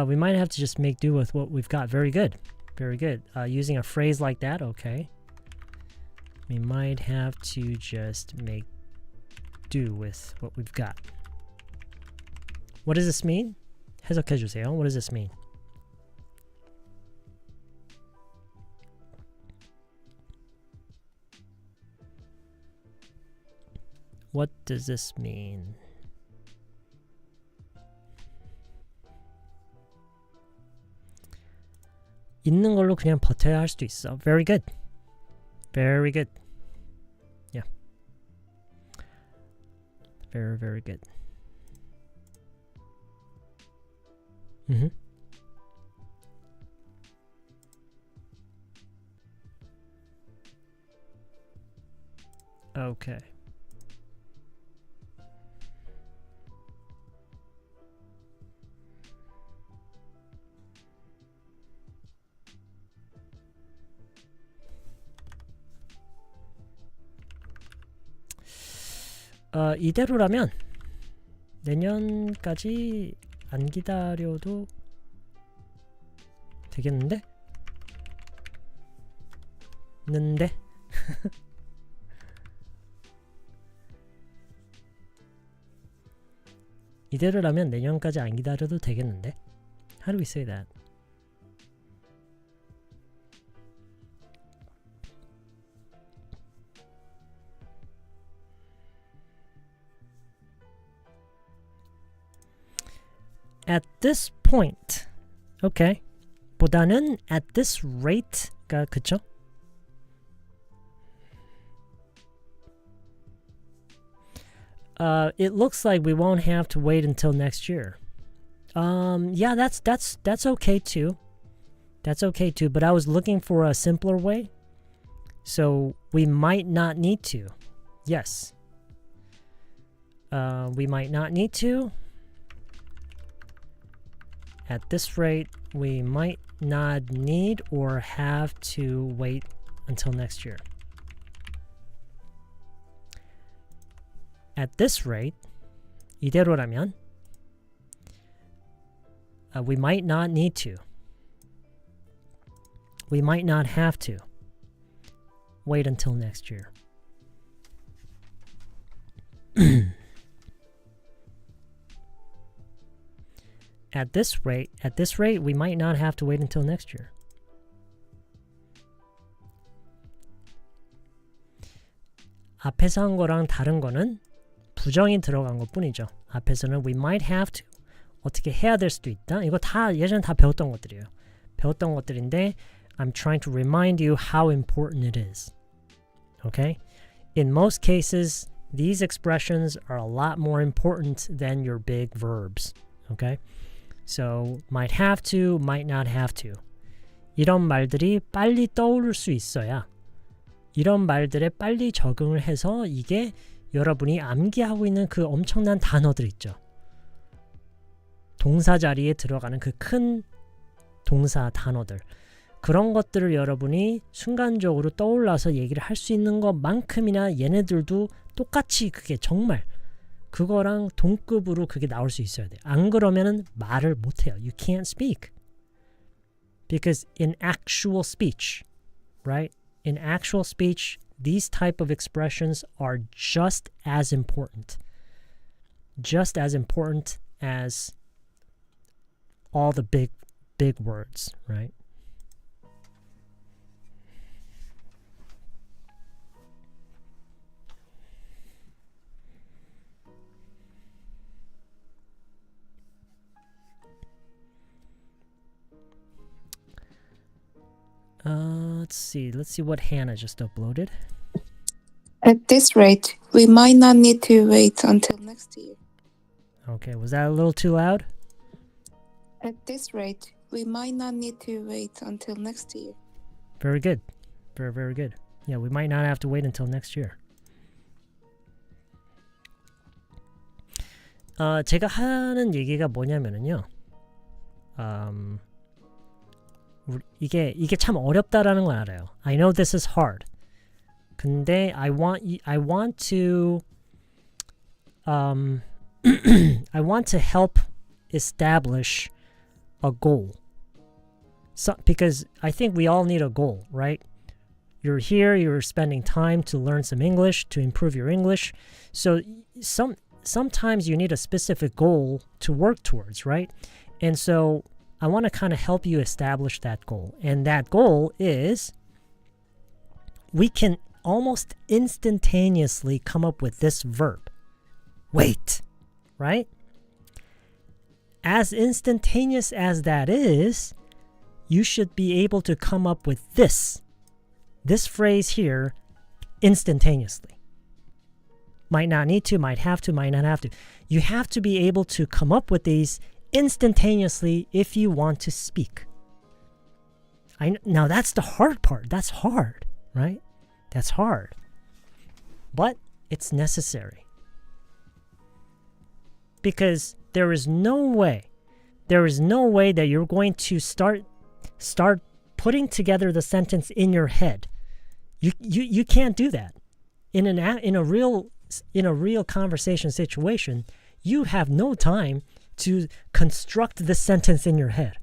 We might have to just make do with what we've got. Very good. Very good. Using a phrase like that, okay. We might have to just make do with what we've got. What does this mean? 해석해 주세요. What does this mean? What does this mean? 있는 걸로 그냥 버텨야 할 수도 있어. Very good. Very good. Yeah. Very, very good. Mm-hmm. Okay. 이대로라면 내년까지 안 기다려도 되겠는데? 이대로라면 내년까지 안 기다려도 되겠는데? How do we say that? At this point, okay. 보다는 at this rate가 그쵸? It looks like we won't have to wait until next year. Yeah, that's okay too. That's okay too. But I was looking for a simpler way, so we might not need to. Yes. We might not need to. At this rate, we might not need or have to wait until next year. At this rate, 이대로라면, we might not need to. We might not have to wait until next year. At this rate, we might not have to wait until next year. 앞에서 한 거랑 다른 거는 부정이 들어간 것 뿐이죠. 앞에서는 we might have to 어떻게 해야 될 수도 있다. 이거 다 예전에 다 배웠던 것들이에요. 배웠던 것들인데 I'm trying to remind you how important it is. Okay? In most cases, these expressions are a lot more important than your big verbs. Okay? So, might have to, might not have to. 이런 말들이 빨리 떠오를 수 있어야 이런 말들에 빨리 적응을 해서 이게 여러분이 암기하고 있는 그 엄청난 단어들 있죠. 동사 자리에 들어가는 그 큰 동사 단어들. 그런 것들을 여러분이 순간적으로 떠올라서 얘기를 할 수 있는 것만큼이나 얘네들도 똑같이 그게 정말 그거랑 동급으로 그게 나올 수 있어야 돼. 안 그러면은 말을 못 해요. You can't speak. Because in actual speech, right? In actual speech, these type of expressions are just as important. Just as important as all the big words, right? Let's see what Hannah just uploaded. At this rate, we might not need to wait until next year. Okay, was that a little too loud? At this rate, we might not need to wait until next year. Very good. Very, very good. Yeah, we might not have to wait until next year. 제가 하는 얘기가 뭐냐면은요. 이게 참 어렵다라는 건 알아요. I know this is hard. 근데 I want to I want to help establish a goal. So, because I think we all need a goal, right? You're here, you're spending time to learn some English, to improve your English. So sometimes you need a specific goal to work towards, right? And so I want to kind of help you establish that goal. And that goal is we can almost instantaneously come up with this verb. Wait, right? As instantaneous as that is, you should be able to come up with this phrase here instantaneously. Might not need to, might have to, might not have to. You have to be able to come up with these instantaneously if you want to speak. Now that's the hard part. That's hard, right? That's hard. But it's necessary. Because there is no way that you're going to start putting together the sentence in your head. You can't do that. In a real conversation situation, you have no time to construct the sentence in your head.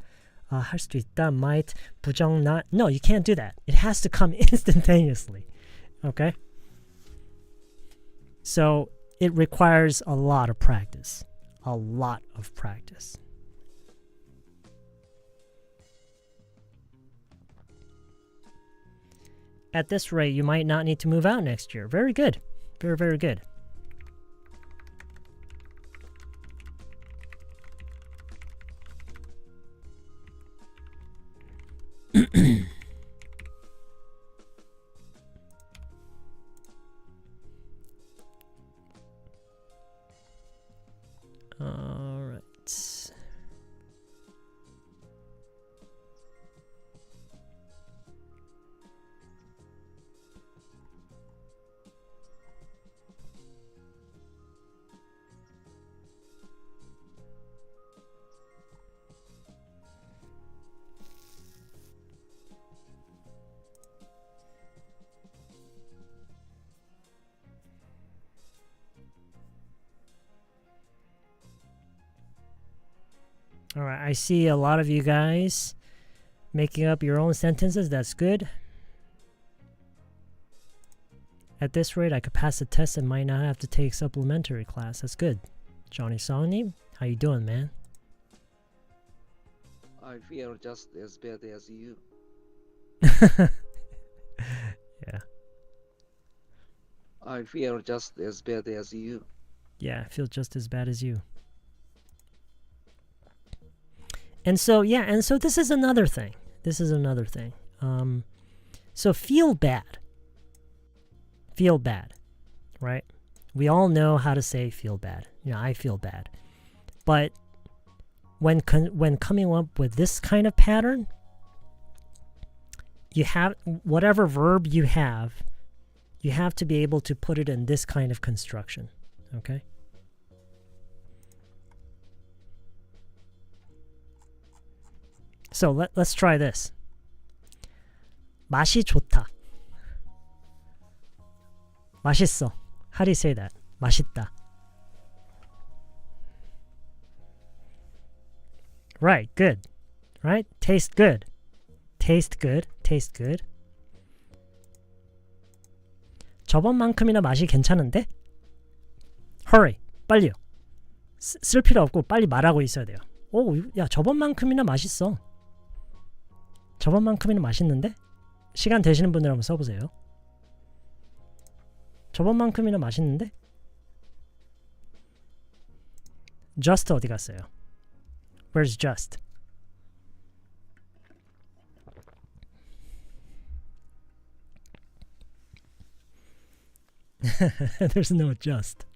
할 수도 있다, might, 부정, not. No, you can't do that. It has to come instantaneously. Okay? So it requires a lot of practice. A lot of practice. At this rate, you might not need to move out next year. Very good. Very, very good. All right. All right, I see a lot of you guys making up your own sentences. That's good. At this rate, I could pass the test and might not have to take supplementary class. That's good. Johnny Song님, how you doing, man? I feel just as bad as you. Yeah. I feel just as bad as you. Yeah, I feel just as bad as you. And so this is another thing. So feel bad. Feel bad, right? We all know how to say feel bad. I feel bad. But when coming up with this kind of pattern, you have whatever verb you have to be able to put it in this kind of construction, okay? So let's try this. 맛이 좋다. 맛있어. How do you say that? 맛있다. Right, good. Right? Taste good. Taste good. Taste good. 저번만큼이나 맛이 괜찮은데? Hurry. 빨리요. 쓸 필요 없고 빨리 말하고 있어야 돼요. 오, 야, 저번만큼이나 맛있어. 저번만큼이나 맛있는데? 시간 되시는 분들 한번 써보세요. 저번만큼이나 맛있는데? Just 어디 갔어요? Where's just? There's no just.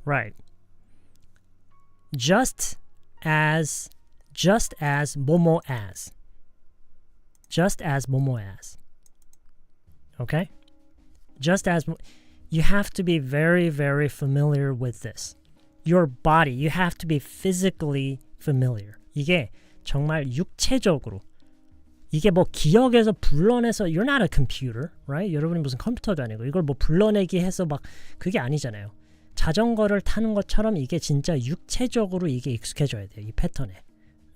Right. Just as 뭐뭐 as. Just as 뭐뭐 as. Okay? Just as you have to be very, very familiar with this. Your body, you have to be physically familiar. 이게 정말 육체적으로 이게 뭐 기억에서 불러내서 you're not a computer, right? 여러분이 무슨 컴퓨터도 아니고 이걸 뭐 불러내기 해서 막 그게 아니잖아요. 자전거를 타는 것처럼 이게 진짜 육체적으로 이게 익숙해져야 돼요. 이 패턴에.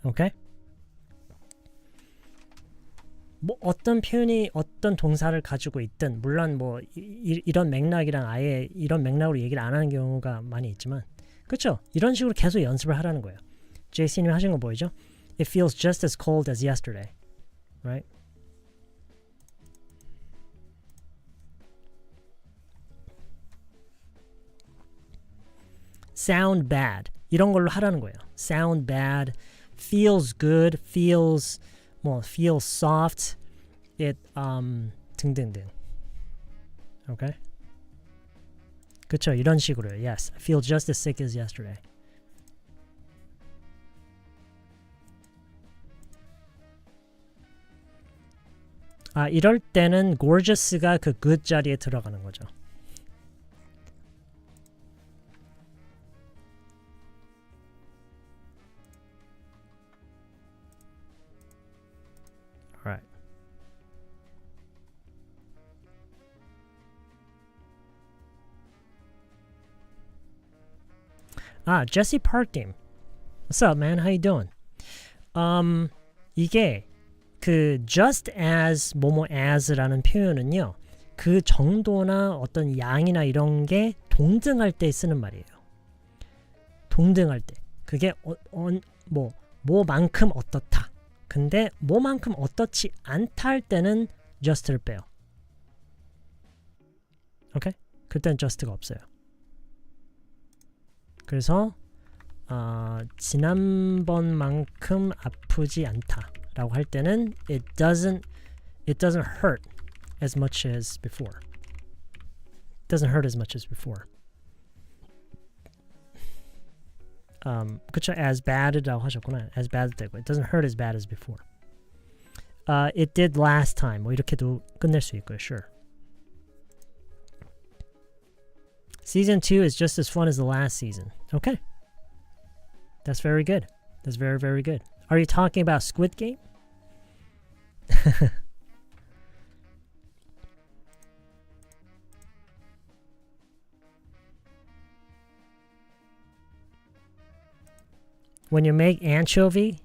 오케이? 뭐 어떤 표현이 어떤 동사를 가지고 있든 물론 뭐 이런 맥락이랑 아예 이런 맥락으로 얘기를 안 하는 경우가 많이 있지만 그렇죠? 이런 식으로 계속 연습을 하라는 거예요. JC님 하신 거 보이죠? It feels just as cold as yesterday. Right? Sound bad. 이런 걸로 하라는 거예요. Sound bad. Feels good. Feels soft. It 등등등. Okay? 그쵸? 이런 식으로요. Yes. I feel just as sick as yesterday. 이럴 때는 gorgeous가 그 good 자리에 들어가는 거죠. Alright. Jesse Park님. What's up, man? How you doing? 이게 그 just as 뭐뭐 as라는 표현은요. 그 정도나 어떤 양이나 이런 게 동등할 때 쓰는 말이에요. 동등할 때. 그게 뭐만큼 어떻다. 근데 뭐만큼 어떻지 않다 할 때는 just를 빼요. 오케이? 그때는 just가 없어요. 그래서 지난번만큼 아프지 않다라고 할 때는 it doesn't hurt as much as before. It doesn't hurt as much as before. 그쵸? as bad라고 하셨구나. as bad 되고 it doesn't hurt as bad as before. It did last time. 뭐 이렇게도 끝낼 수 있고요. Sure. Season 2 is just as fun as the last season. Okay. That's very good. That's very, very good. Are you talking about Squid Game? When you make anchovy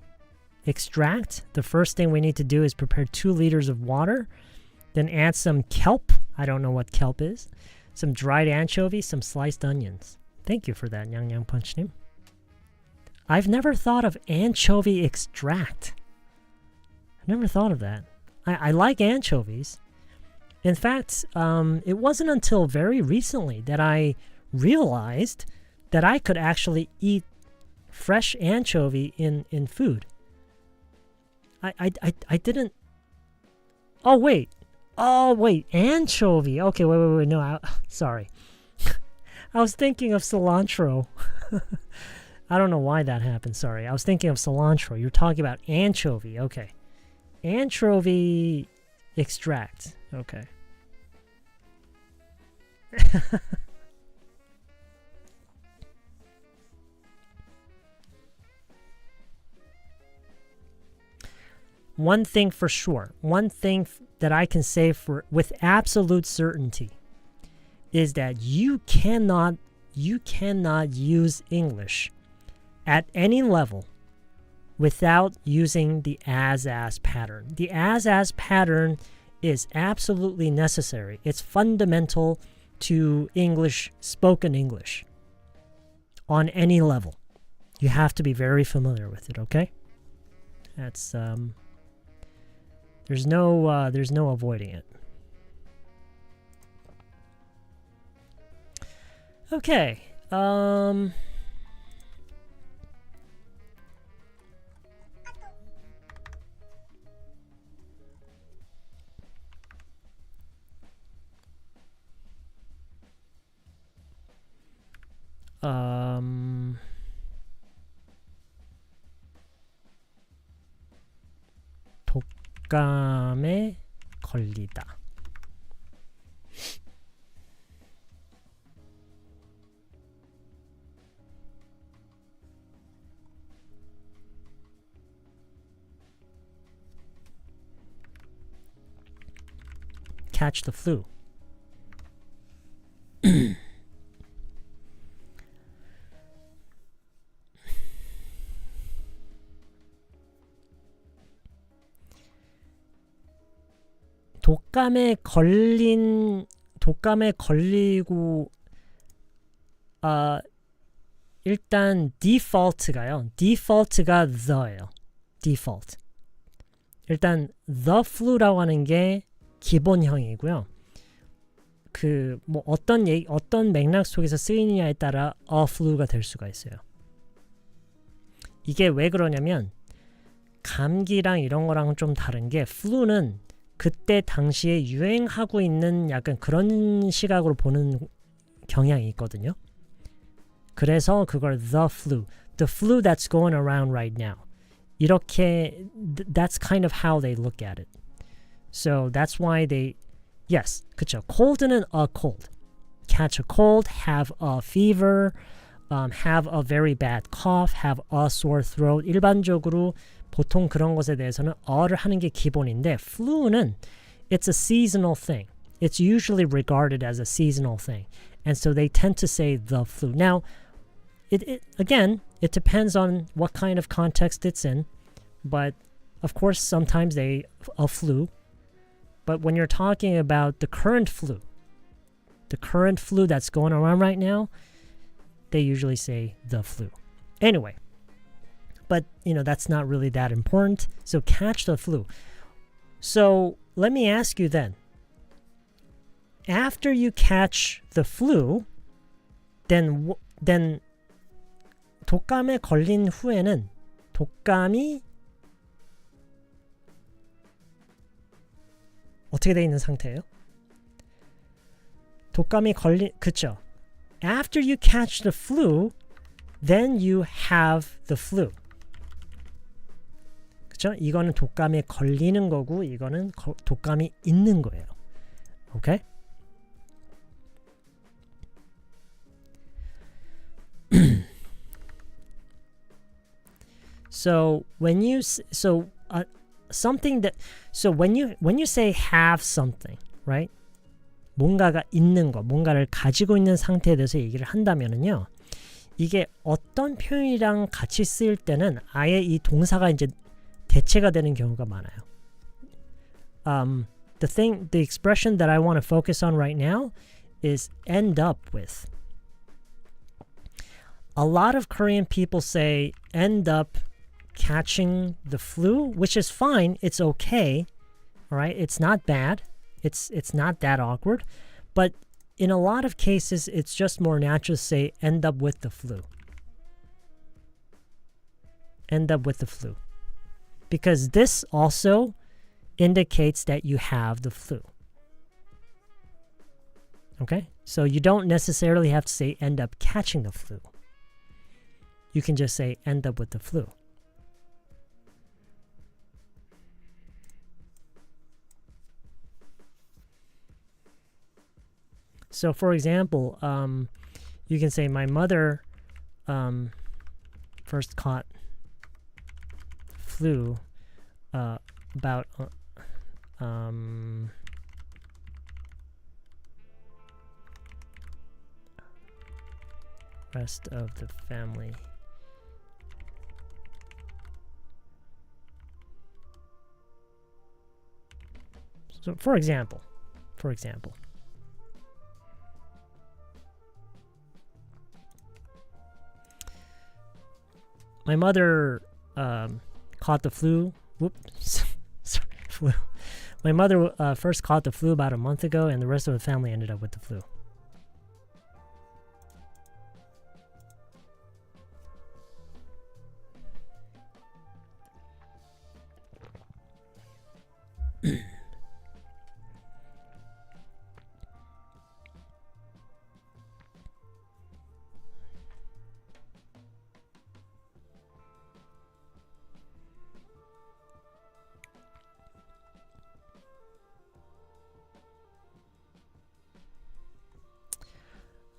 extract, the first thing we need to do is prepare 2 liters of water, then add some kelp. I don't know what kelp is. Some dried anchovy, some sliced onions. Thank you for that, Yang Punchnim. I've never thought of anchovy extract. I've never thought of that. I like anchovies. In fact, it wasn't until very recently that I realized that I could actually eat fresh anchovy in food. I didn't... Oh, wait, anchovy. Okay, wait. No, sorry. I was thinking of cilantro. I don't know why that happened. Sorry. I was thinking of cilantro. You're talking about anchovy. Okay. Anchovy extract. Okay. One thing for sure. One thing that I can say with absolute certainty is that you cannot use English at any level without using the as pattern. The as pattern is absolutely necessary. It's fundamental to English, spoken English. On any level. You have to be very familiar with it, okay? That's there's no avoiding it. Okay. 독감에 걸리다. Catch the flu. 독감에 걸리고 일단 default가 the예요. default. 일단 the flu라고 하는 게 기본형이고요. 그 뭐 어떤 맥락 속에서 쓰이느냐에 따라 a flu가 될 수가 있어요. 이게 왜 그러냐면 감기랑 이런 거랑 좀 다른 게 flu는 그때 당시에 유행하고 있는 약간 그런 시각으로 보는 경향이 있거든요. 그래서 그걸 the flu that's going around right now. 이렇게 that's kind of how they look at it. So that's why yes, 그쵸. cold는 a cold. catch a cold, have a fever, have a very bad cough, have a sore throat. 일반적으로 보통 그런 것에 대해서는 a를 하는 게 기본인데 flu는 it's a seasonal thing. It's usually regarded as a seasonal thing. And so they tend to say the flu. Now, again, it depends on what kind of context it's in. But of course, sometimes a flu. But when you're talking about the current flu that's going around right now, they usually say the flu. Anyway, but that's not really that important. So catch the flu. So let me ask you then. After you catch the flu, then 독감에 걸린 후에는 독감이 어떻게 돼 있는 상태예요? 독감이 그쵸? After you catch the flu, then you have the flu. 그쵸? 이거는 독감에 걸리는 거고 이거는 독감이 있는 거예요. 오케이? So when you say have something, right? 뭔가가 있는 거, 뭔가를 가지고 있는 상태에 대해서 얘기를 한다면은요. 이게 어떤 표현이랑 같이 쓰일 때는 아예 이 동사가 이제 대체가 되는 경우가 많아요. The expression that I want to focus on right now is end up with. A lot of Korean people say end up catching the flu, which is fine. It's okay. All right? It's not bad. It's not that awkward. But in a lot of cases, it's just more natural to say end up with the flu. End up with the flu. Because this also indicates that you have the flu. Okay? So you don't necessarily have to say end up catching the flu. You can just say end up with the flu. So for example, you can say my mother first caught flu about rest of the family. So for example, my mother caught the flu. Whoops, sorry, flu. My mother first caught the flu about a month ago, and the rest of the family ended up with the flu.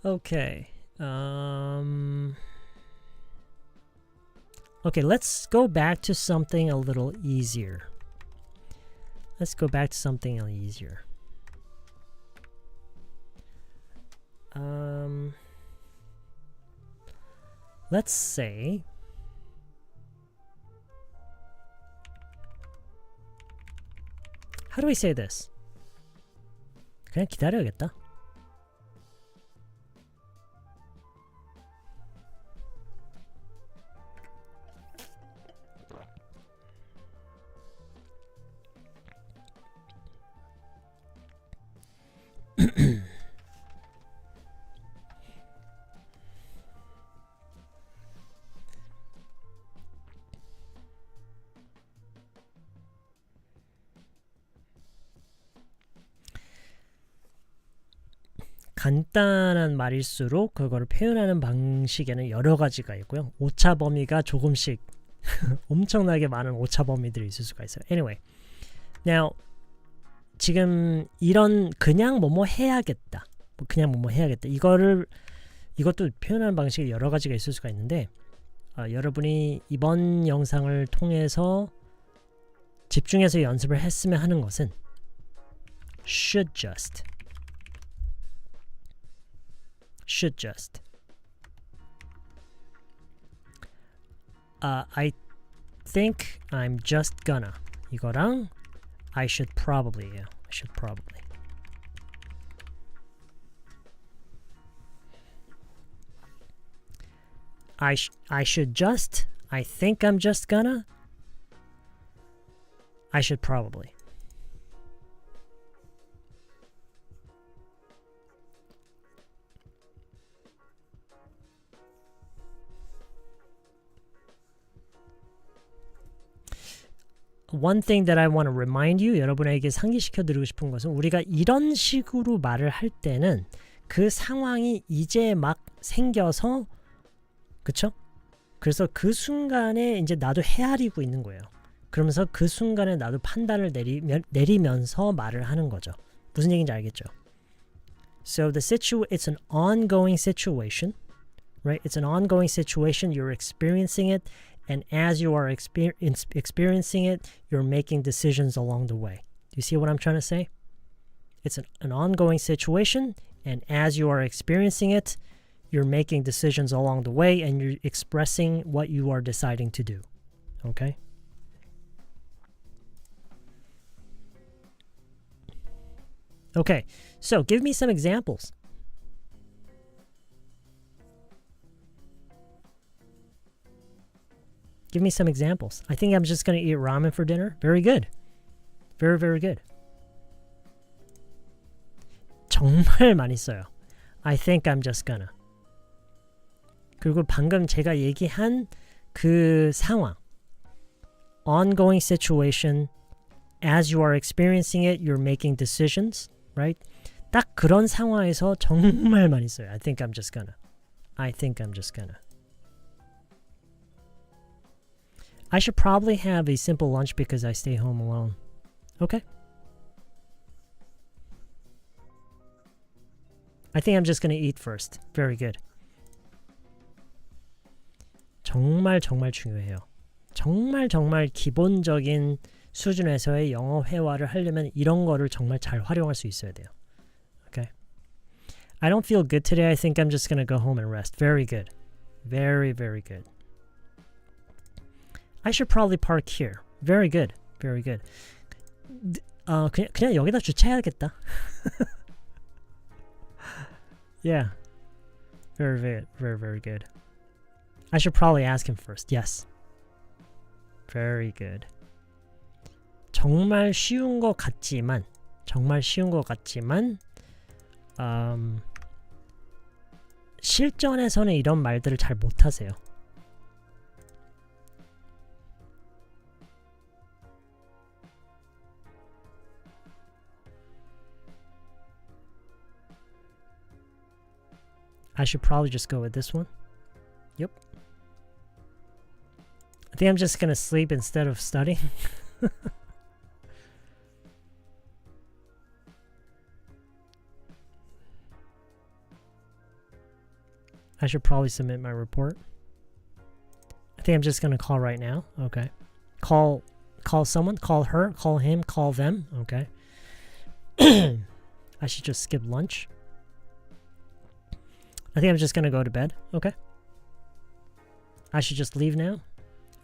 Okay. Okay, let's go back to something a little easier. Let's say how do we say this? 그냥 기다려야겠다. 간단한 말일수록 그거를 표현하는 방식에는 여러 가지가 있고요. 오차 범위가 조금씩 엄청나게 많은 오차 범위들이 있을 수가 있어요. Anyway, now 지금 이런 그냥 뭐뭐 해야겠다, 그냥 뭐뭐 해야겠다. 이것도 표현하는 방식이 여러 가지가 있을 수가 있는데 여러분이 이번 영상을 통해서 집중해서 연습을 했으면 하는 것은 should just. Should just. I think I'm just gonna. 이거랑 I should probably예요. I should probably. I should just. I think I'm just gonna. I should probably. One thing that I want to remind you, 여러분에게 상기시켜 드리고 싶은 것은 우리가 이런 식으로 말을 할 때는 그 상황이 이제 막 생겨서 그쵸? 그래서 그 순간에 이제 나도 헤아리고 있는 거예요. 그러면서 그 순간에 나도 판단을 내리면서 말을 하는 거죠. 무슨 얘기인지 알겠죠? So it's an ongoing situation, right? It's an ongoing situation. You're experiencing it. And as you are experiencing it, you're making decisions along the way. Do you see what I'm trying to say? It's an ongoing situation, and as you are experiencing it, you're making decisions along the way, and you're expressing what you are deciding to do. Okay? Okay, so give me some examples. Give me some examples. I think I'm just going to eat ramen for dinner. Very good. Very, very good. 정말 많이 써요. I think I'm just gonna. 그리고 방금 제가 얘기한 그 상황. Ongoing situation. As you are experiencing it, you're making decisions. Right? 딱 그런 상황에서 정말 많이 써요. I think I'm just gonna. I think I'm just gonna. I should probably have a simple lunch because I stay home alone. Okay. I think I'm just going to eat first. Very good. 정말 중요해요. 정말 기본적인 수준에서의 영어 회화를 하려면 이런 거를 정말 잘 활용할 수 있어야 돼요. Okay. I don't feel good today. I think I'm just going to go home and rest. Very good. Very, very good. I should probably park here. Very good. Very good. 그냥 여기다 주차해야겠다. Yeah. Very, very, very, very good. I should probably ask him first. Yes. Very good. 정말 쉬운 것 같지만 실전에서는 이런 말들을 잘 못하세요. I should probably just go with this one. Yep. I think I'm just gonna sleep instead of studying. I should probably submit my report. I think I'm just gonna call right now. Okay. Call someone, call her, call him, call them. Okay. I should just skip lunch. I think I'm just gonna go to bed. Okay. I should just leave now.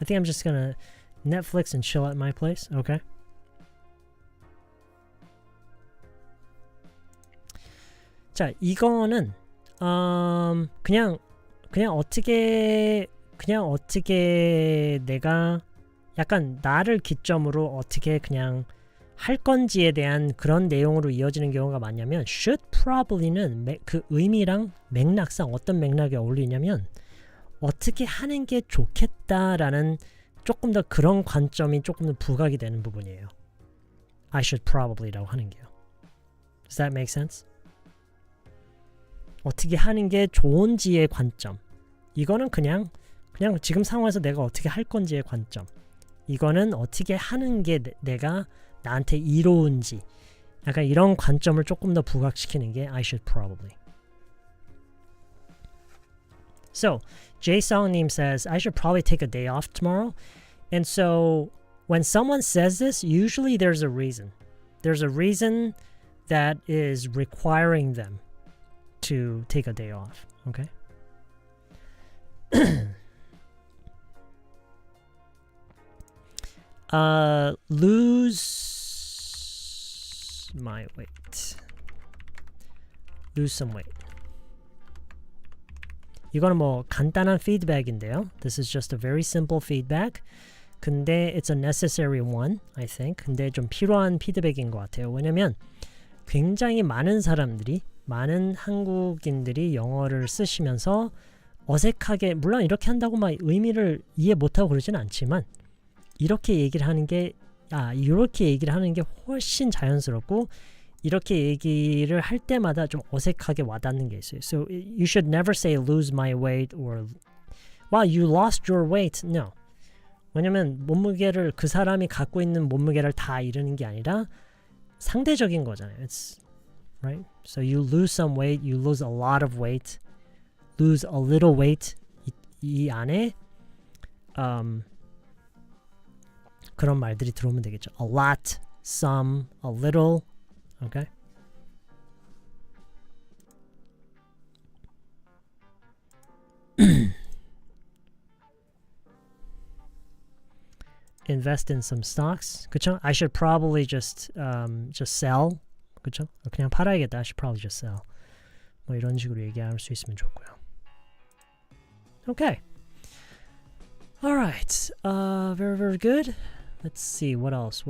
I think I'm just gonna Netflix and chill at my place. Okay. 자, 이거는 그냥 어떻게 내가 약간 나를 기점으로 어떻게 그냥 할 건지에 대한 그런 내용으로 이어지는 경우가 많냐면 should probably는 그 의미랑 맥락상 어떤 맥락에 어울리냐면 어떻게 하는 게 좋겠다라는 조금 더 그런 관점이 조금 더 부각이 되는 부분이에요. I should probably라고 하는 게요. Does that make sense? 어떻게 하는 게 좋은지의 관점. 이거는 그냥 지금 상황에서 내가 어떻게 할 건지의 관점. 이거는 어떻게 하는 게 내가 나한테 이로운지. 약간 이런 관점을 조금 더 부각시키는 게 I should probably. So, Jaesong님 says, I should probably take a day off tomorrow. And so, when someone says this, usually there's a reason. There's a reason that is requiring them to take a day off. Okay? Lose my weight. Lose some weight. 이거는 뭐 간단한 feedback인데요. This is just a very simple feedback. 근데 it's a necessary one, I think. 근데 좀 필요한 피드백인 것 같아요. 왜냐면 굉장히 많은 한국인들이 영어를 쓰시면서 어색하게, 물론 이렇게 한다고 막 의미를 이해 못하고 그러진 않지만 이렇게 얘기를 하는 게 훨씬 자연스럽고 이렇게 얘기를 할 때마다 좀 어색하게 와닿는 게 있어요. So you should never say lose my weight or wow, you lost your weight. No. 왜냐면 몸무게를 그 사람이 갖고 있는 몸무게를 다 잃는 게 아니라 상대적인 거잖아요. It's right. So you lose some weight, you lose a lot of weight, lose a little weight. 이 안에 그런 말들이 들어오면 되겠죠. A lot, some, a little. Okay. Invest in some stocks. 그쵸? I should probably just sell. 그쵸? 그냥 팔아야겠다. I should probably just sell. 뭐 이런 식으로 얘기할 수 있으면 좋고요. Okay. All right. Very, very good. Let's see. What else?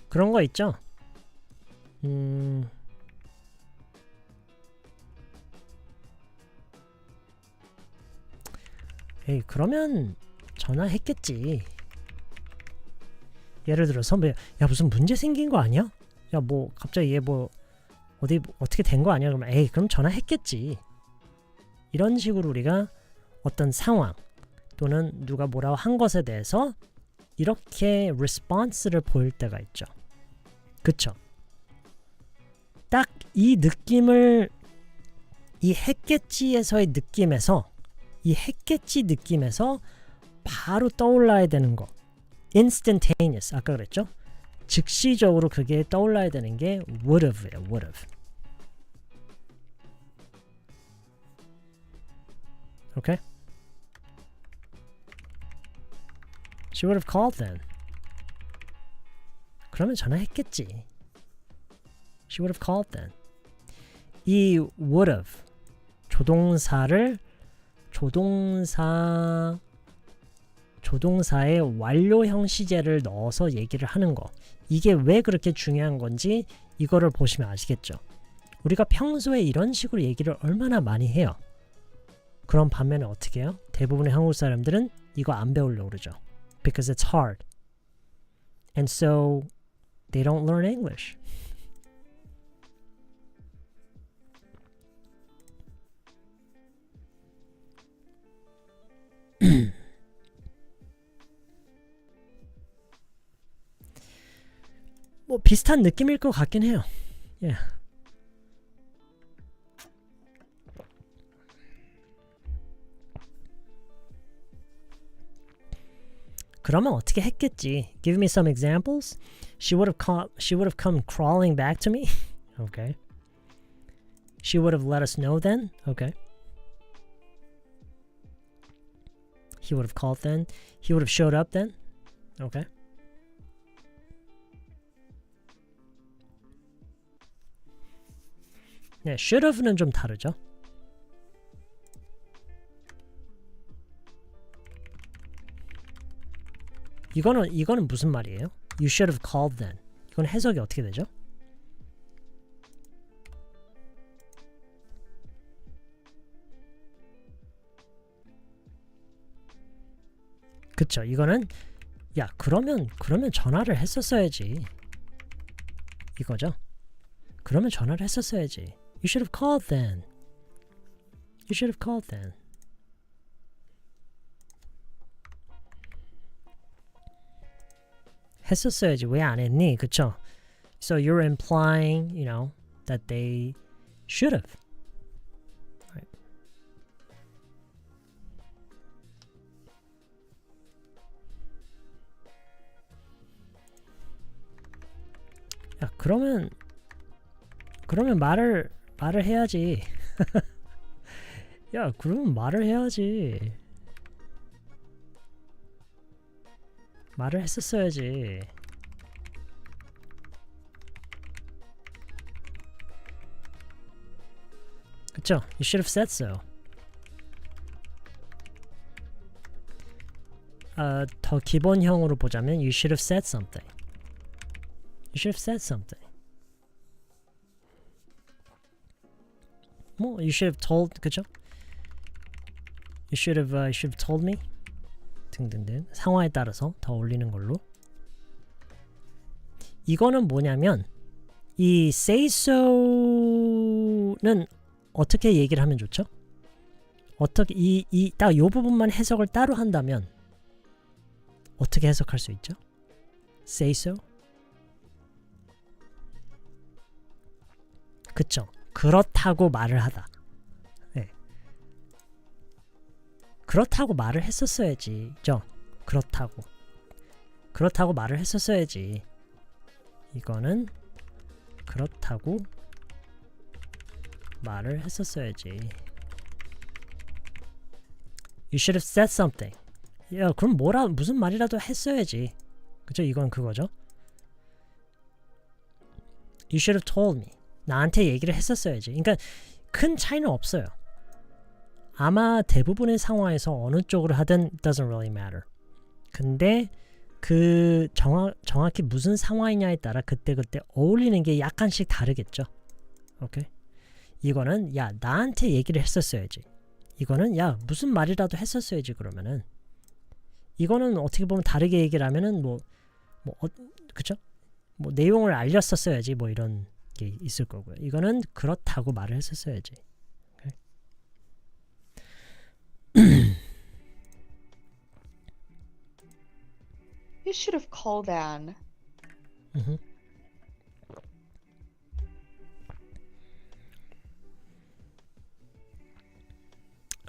그런 거 있죠? 에이, 그러면 전화했겠지. 예를 들어 선배, 야 무슨 문제 생긴 거 아니야? 야 뭐 갑자기 얘 뭐 어떻게 된 거 아니야? 그러면 에이 그럼 전화했겠지. 이런 식으로 우리가 어떤 상황 또는 누가 뭐라고 한 것에 대해서 이렇게 response를 보일 때가 있죠. 그쵸? 딱 이 느낌을 이 했겠지에서의 느낌에서 이 했겠지 느낌에서 바로 떠올라야 되는 거. instantaneous. 아까 그랬죠? 즉시적으로 그게 떠올라야 되는 게 would have예요. would have. Okay? She would have called then. 그러면 전화했겠지. She would have called then. 이 would have 조동사의 완료형 시제를 넣어서 얘기를 하는 거. 이게 왜 그렇게 중요한 건지 이거를 보시면 아시겠죠. 우리가 평소에 이런 식으로 얘기를 얼마나 많이 해요. 그런 반면에 어떻게 해요? 대부분의 한국 사람들은 이거 안 배우려고 그러죠. Because it's hard. And so they don't learn English. 뭐 비슷한 느낌일 것 같긴 해요. Yeah. 그러면 어떻게 했겠지? Give me some examples. She would have come crawling back to me. Okay. She would have let us know then. Okay. He would have called then. He would have showed up then. Okay. 네, should have는 좀 다르죠. 이거는 무슨 말이에요? You should have called then. 이건 해석이 어떻게 되죠? 그쵸? 이거는 야 그러면 전화를 했었어야지. 이거죠? 그러면 전화를 했었어야지. You should have called then. You should have called then. 했었어야지. 왜 안 했니? 그쵸? So you're implying, you know, that they should have. Right. 야, 그러면 말을 해야지. 야, 그러면 말을 해야지. 말을 했었어야지. 그쵸? You should have said so. 더 기본형으로 보자면 You should have said something. You should have said something. 뭐 You should have told, 그쵸? You should have told me. 등등등 상황에 따라서 더 어울리는 걸로. 이거는 뭐냐면 이 say so는 어떻게 얘기를 하면 좋죠? 어떻게 딱 요 부분만 해석을 따로 한다면 어떻게 해석할 수 있죠? say so? 그쵸? 그렇다고 말을 하다. 네. 그렇다고 말을 했었어야지. 죠? 그렇다고 말을 했었어야지. 이거는 그렇다고 말을 했었어야지. You should have said something. 야, 그럼 무슨 말이라도 했어야지. 그죠? 이건 그거죠. You should have told me. 나한테 얘기를 했었어야지. 그러니까 큰 차이는 없어요. 아마 대부분의 상황에서 어느 쪽으로 하든 it doesn't really matter. 근데 그 정확히 무슨 상황이냐에 따라 그때 어울리는 게 약간씩 다르겠죠. 오케이? 이거는 야 나한테 얘기를 했었어야지. 이거는 야 무슨 말이라도 했었어야지. 그러면은 이거는 어떻게 보면 다르게 얘기를 하면은 그쵸? 뭐 내용을 알렸었어야지. 뭐 이런 게 있을 거고요. 이거는 그렇다고 말을 했었어야지. 오케이? You should have called Anne.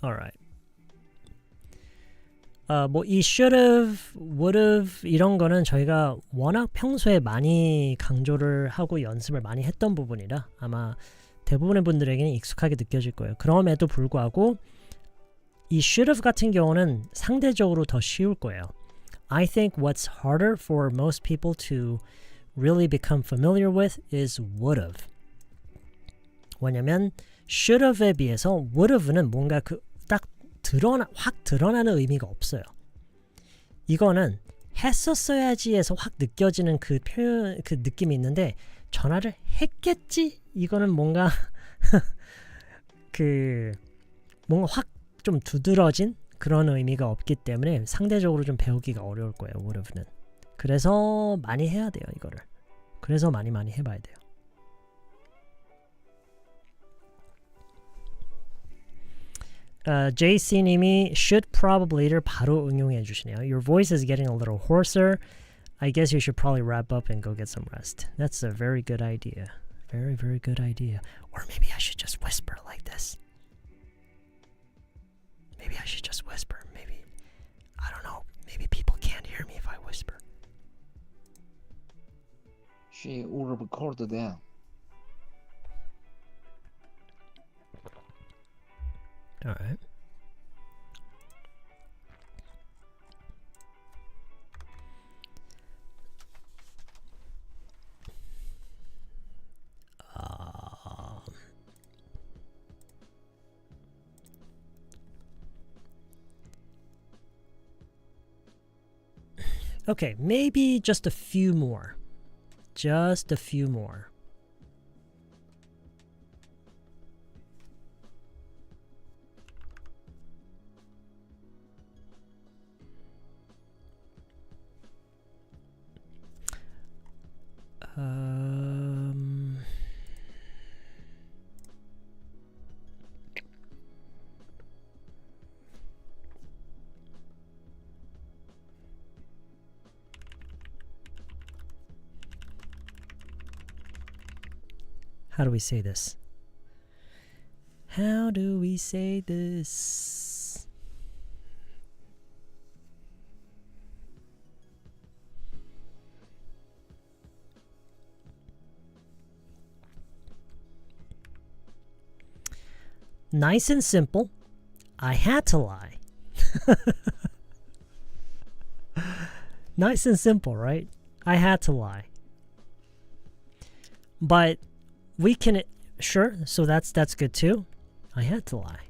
Alright. 뭐 이 should have, would have 이런 거는 저희가 워낙 평소에 많이 강조를 하고 연습을 많이 했던 부분이라 아마 대부분의 분들에게는 익숙하게 느껴질 거예요. 그럼에도 불구하고 이 should have 같은 경우는 상대적으로 더 쉬울 거예요. I think what's harder for most people to really become familiar with is would have. 왜냐면 should have에 비해서 would have는 뭔가 딱 확 드러나는 의미가 없어요. 이거는 했었어야지에서 확 느껴지는 그 표현, 그 느낌이 있는데 전화를 했겠지? 이거는 뭔가 뭔가 확 좀 두드러진 그런 의미가 없기 때문에 상대적으로 좀 배우기가 어려울 거예요. would have는. 그래서 많이 해야 돼요. 이거를. 그래서 많이 해봐야 돼요. JC님이 should probably를 바로 응용해 주시네요. Your voice is getting a little hoarser. I guess you should probably wrap up and go get some rest. That's a very good idea. Very, very good idea. Or maybe I should just whisper like this. Maybe I should just whisper. Maybe, I don't know. Maybe people can't hear me if I whisper. She would have called them. Alright. Okay, maybe just a few more. Just a few more. How do we say this? How do we say this? Nice and simple. I had to lie. Nice and simple, right? I had to lie. But we can, sure, so that's good too. I had to lie.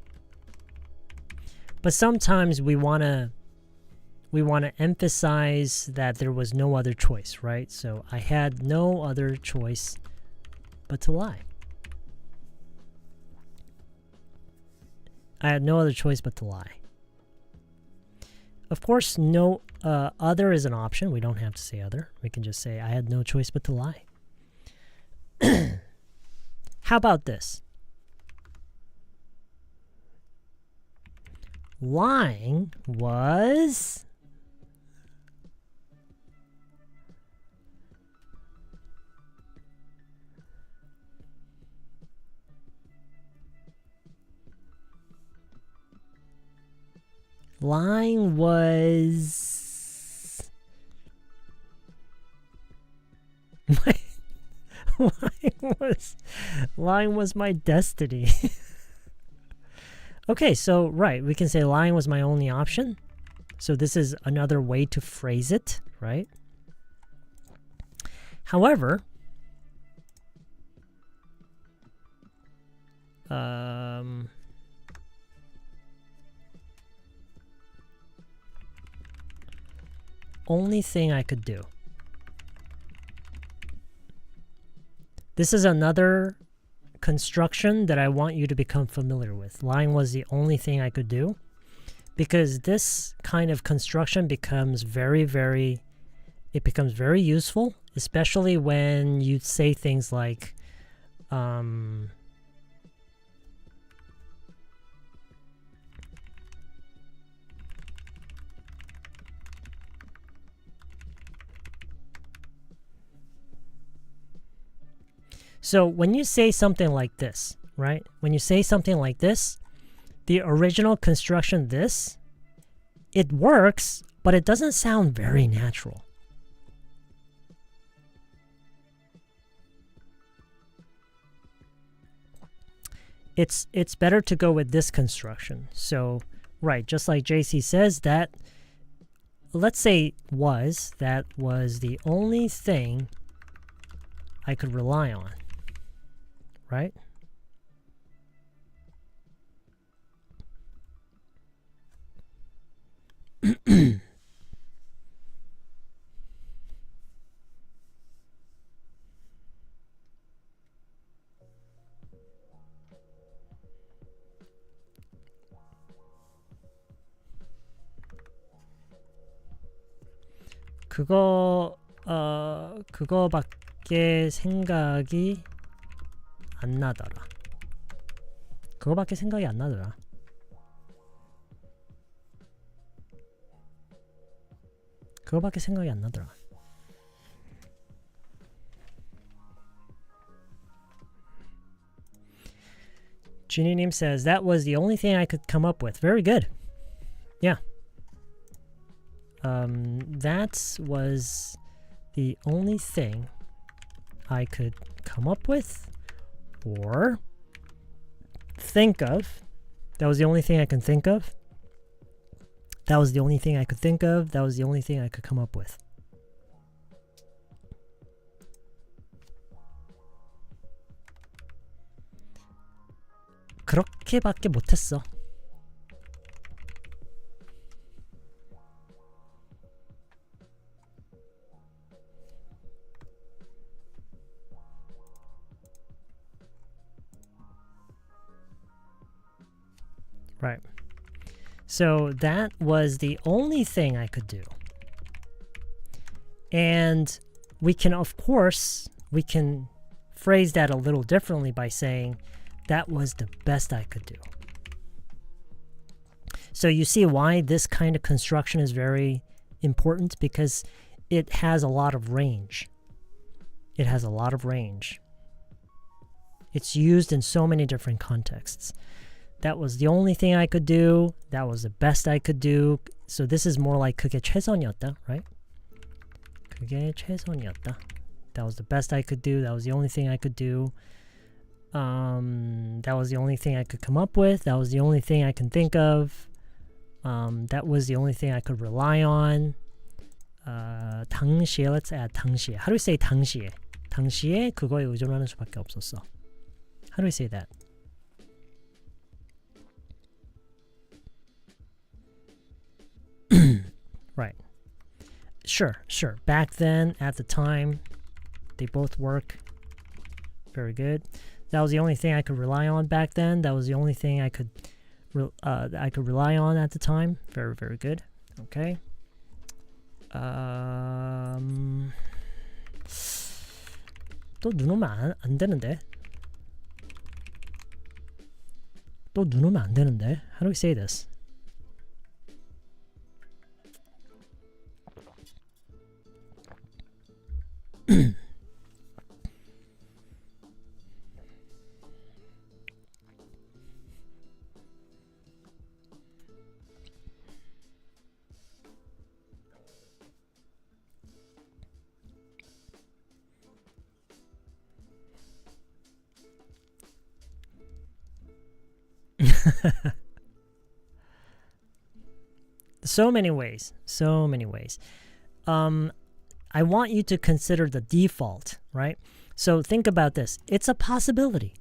But sometimes we want to emphasize that there was no other choice, right? So I had no other choice but to lie. I had no other choice but to lie. Of course, no other is an option. We don't have to say other. We can just say I had no choice but to lie. How about this? Lying was lying was my destiny. Okay, so right, we can say lying was my only option. So this is another way to phrase it, right? However, only thing I could do. This is another construction that I want you to become familiar with. Lying was the only thing I could do, because this kind of construction becomes very useful, especially when you say things like so when you say something like this, right? When you say something like this, the original construction, this, it works, but it doesn't sound very natural. It's better to go with this construction. So, right, just like JC says, that, let's say that was the only thing I could rely on. Right? 그거밖에 생각이 안 나더라. 그거밖에 생각이 안 나더라. 그거밖에 생각이 안 나더라. Ginny says, that was the only thing I could come up with. Very good. Yeah. That was the only thing I could come up with or think of. That was the only thing I can think of. That was the only thing I could think of. That was the only thing I could come up with. 그렇게밖에 못했어. Right. So that was the only thing I could do. And we can, of course, we can phrase that a little differently by saying that was the best I could do. So you see why this kind of construction is very important, because it has a lot of range. It has a lot of range. It's used in so many different contexts. That was the only thing I could do. That was the best I could do. So this is more like 그게 최선이었다, right? 그게 최선이었다. That was the best I could do. That was the only thing I could do. That was the only thing I could come up with. That was the only thing I can think of. That was the only thing I could rely on. 당시에, let's add 당시에. How do we say 당시에? 당시에 그거에 의존하는 수밖에 없었어. How do we say that? Right. Sure. Back then, at the time, they both work. Very good. That was the only thing I could rely on back then. That was the only thing I could rely on at the time. Very, very good. Okay. 또 눈 오면 안 되는데. 또 눈 오면 안 되는데. How do we say this? So many ways. I want you to consider the default, right? So think about this. It's a possibility.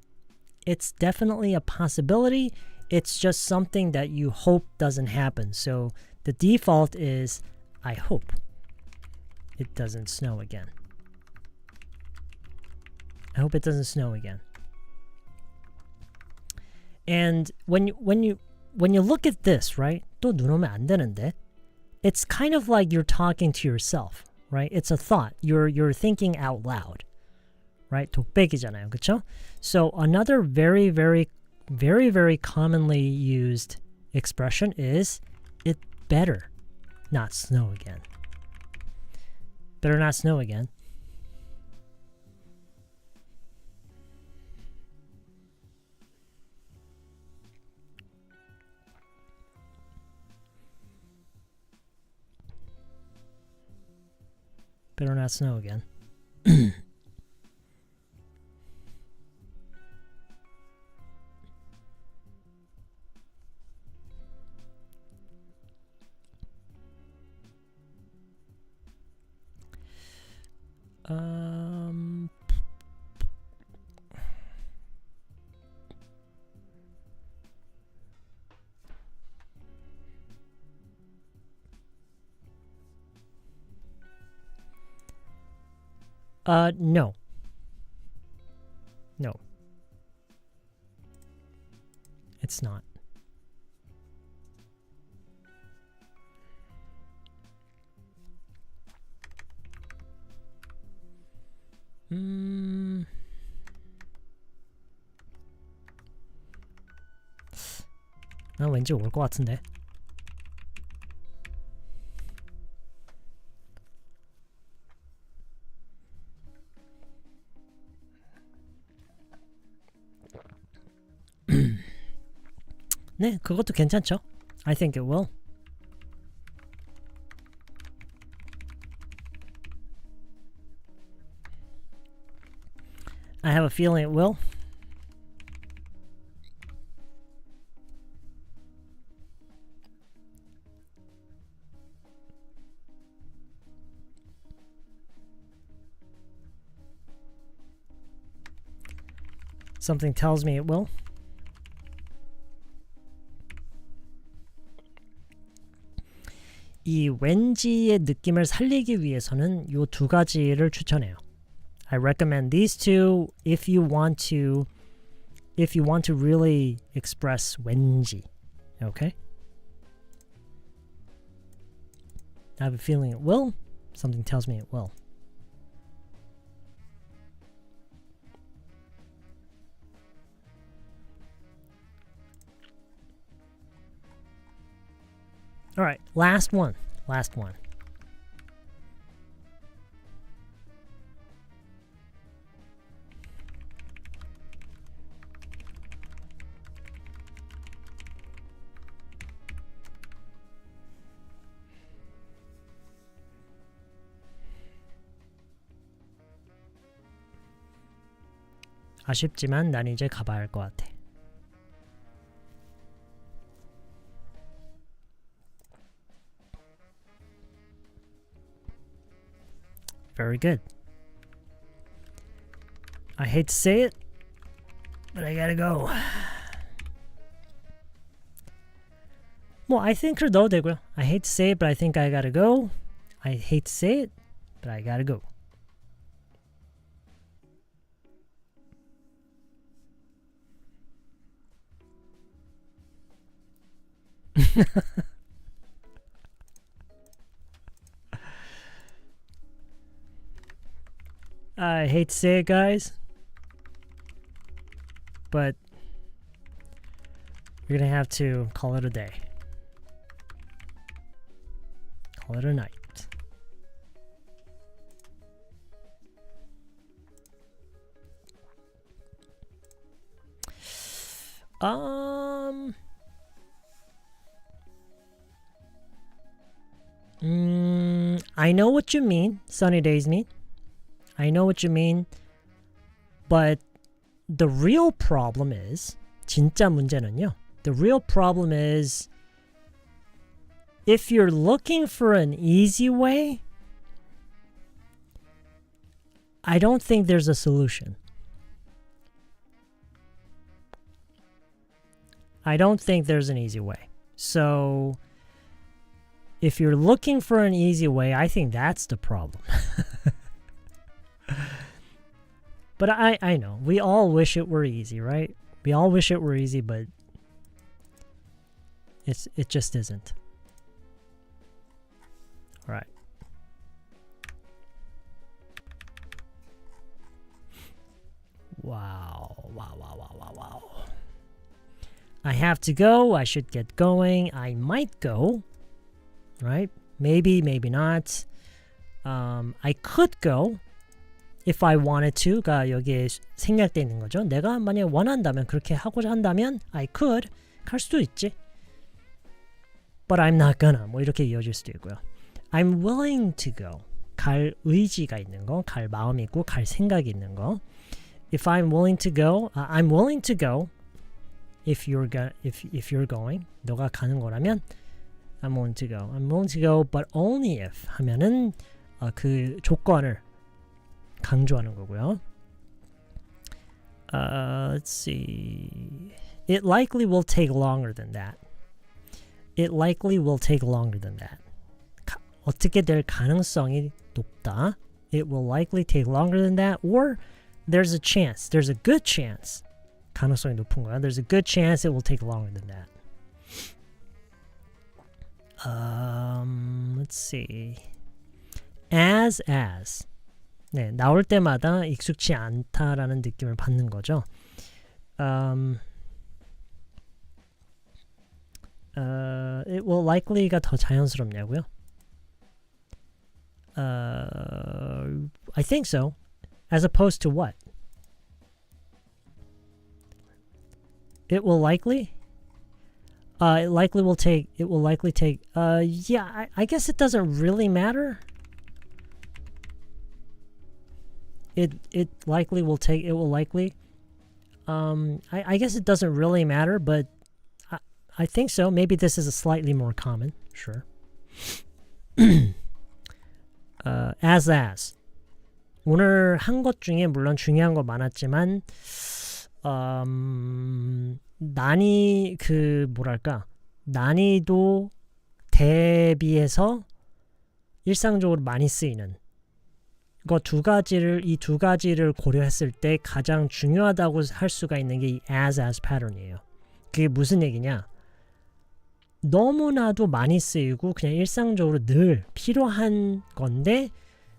It's definitely a possibility. It's just something that you hope doesn't happen. So the default is, I hope it doesn't snow again. I hope it doesn't snow again. And when you look at this, right? 또 눈 오면 안 되는데. It's kind of like you're talking to yourself, right? It's a thought. You're thinking out loud, right? 독백이잖아요, 그렇죠? So another very, very, very, very commonly used expression is it better not snow again. Better not snow again. Better not snow again. No. No. It's not. 난 왠지 올 것 같은데. 네, 그것도 괜찮죠? I think it will. I have a feeling it will. Something tells me it will. 이 왠지의 느낌을 살리기 위해서는 요 두 가지를 추천해요. I recommend these two if you want to really express 왠지. Okay? I have a feeling it will. Something tells me it will. All right, last one. Last one. 아쉽지만 난 이제 가봐야 할 것 같아. Very good. I hate to say it, but I gotta go. 뭐 I think를 넣어도 되고요. I hate to say it, but I think I gotta go. I hate to say it, but I gotta go. I hate to say it, guys, but you're gonna have to call it a day. Call it a night. I know what you mean. Sunny days mean. I know what you mean. But the real problem is, 진짜 문제는요. The real problem is, if you're looking for an easy way, I don't think there's a solution. I don't think there's an easy way. So, if you're looking for an easy way, I think that's the problem. But I know, we all wish it were easy, right? We all wish it were easy, but it just isn't. All right. Wow. I have to go. I should get going. I might go. Right? Maybe, maybe not. I could go if I wanted to가 여기에 생략되어 있는 거죠. 내가 만약에 원한다면, 그렇게 하고자 한다면 I could 갈 수도 있지. But I'm not gonna. 뭐 이렇게 이어질 수도 있고요. I'm willing to go. 갈 의지가 있는 거, 갈 마음이 있고 갈 생각이 있는 거. If I'm willing to go, I'm willing to go. If you're going, 너가 가는 거라면 I'm willing to go. I'm willing to go, but only if 하면은 그 조건을 강조하는 거고요. Let's see. It likely will take longer than that. It likely will take longer than that. 어떻게 될 가능성이 높다. It will likely take longer than that. Or there's a chance. There's a good chance. 가능성이 높은 거야. There's a good chance it will take longer than that. Let's see. As. 네, 나올 때마다 익숙치 않다라는 느낌을 받는 거죠. It will likely가 더 자연스럽냐고요? I think so. As opposed to what? It will likely? It will likely take, yeah, I guess it doesn't really matter. It will likely. I guess it doesn't really matter, but I think so. Maybe this is a slightly more common, sure. As. 오늘 한 것 중에 물론 중요한 거 많았지만, 난이도 대비해서 일상적으로 많이 쓰이는 이 두 가지를 고려했을 때 가장 중요하다고 할 수가 있는 게 이 as 패턴이에요. 그게 무슨 얘기냐? 너무나도 많이 쓰이고 그냥 일상적으로 늘 필요한 건데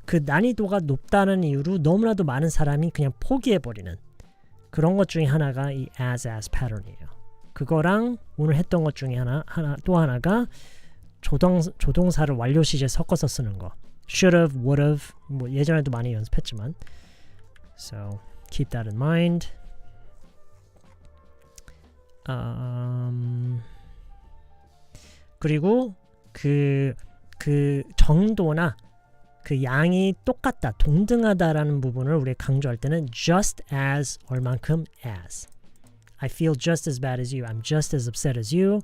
그 난이도가 높다는 이유로 너무나도 많은 사람이 그냥 포기해버리는 그런 것 중에 하나가 이 as 패턴이에요. 그거랑 오늘 했던 것 중에 또 하나가 조동사를 완료 시제 섞어서 쓰는 거. should have, would have 뭐 예전에도 많이 연습했지만 so keep that in mind. 그리고 그 정도나 그 양이 똑같다, 동등하다라는 부분을 우리 강조할 때는 just as 얼만큼 as. I feel just as bad as you. I'm just as upset as you.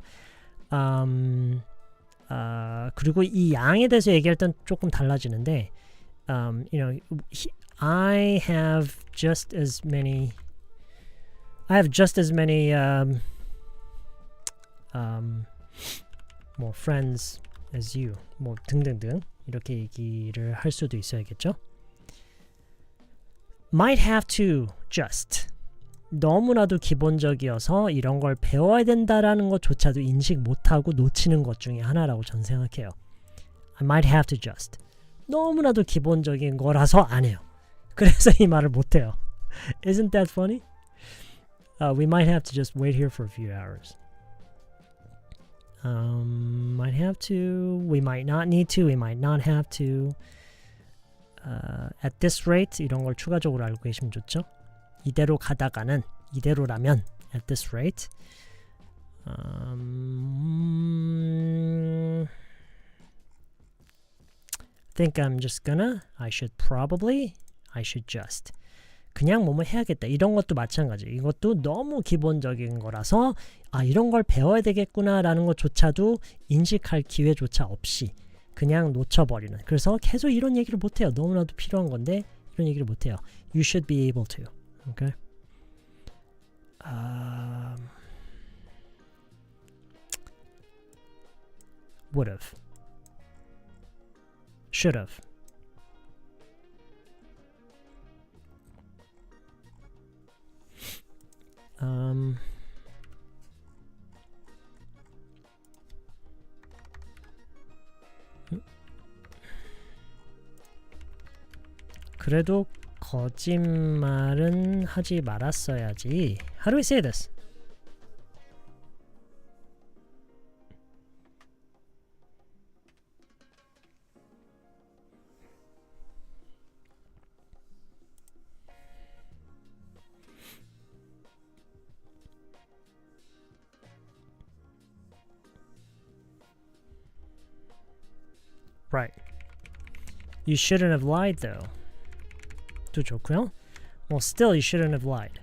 그리고 이 양에 대해서 얘기할 땐 조금 달라지는데 you know, I have just as many 뭐 friends as you 뭐 등등등 이렇게 얘기를 할 수도 있어야겠죠. might have to just 너무나도 기본적이어서 이런 걸 배워야 된다라는 것조차도 인식 못하고 놓치는 것 중에 하나라고 저는 생각해요. I might have to just 너무나도 기본적인 거라서 안 해요. 그래서 이 말을 못해요. Isn't that funny? We might have to just wait here for a few hours. Might have to, we might not need to, we might not have to. At this rate 이런 걸 추가적으로 알고 계시면 좋죠. 이대로 가다가는 이대로라면 at this rate. Think I'm just gonna, I should probably, I should just. 그냥 뭐뭐 해야겠다. 이런 것도 마찬가지. 이것도 너무 기본적인 거라서 아 이런 걸 배워야 되겠구나 라는 것조차도 인식할 기회조차 없이 그냥 놓쳐버리는. 그래서 계속 이런 얘기를 못해요. 너무나도 필요한 건데 이런 얘기를 못해요. You should be able to. Okay? Would have. Should have. 그래도 거짓말은 하지 말았어야지. How do we say this? Right. You shouldn't have lied though. 또 좋고요. Well, still you shouldn't have lied.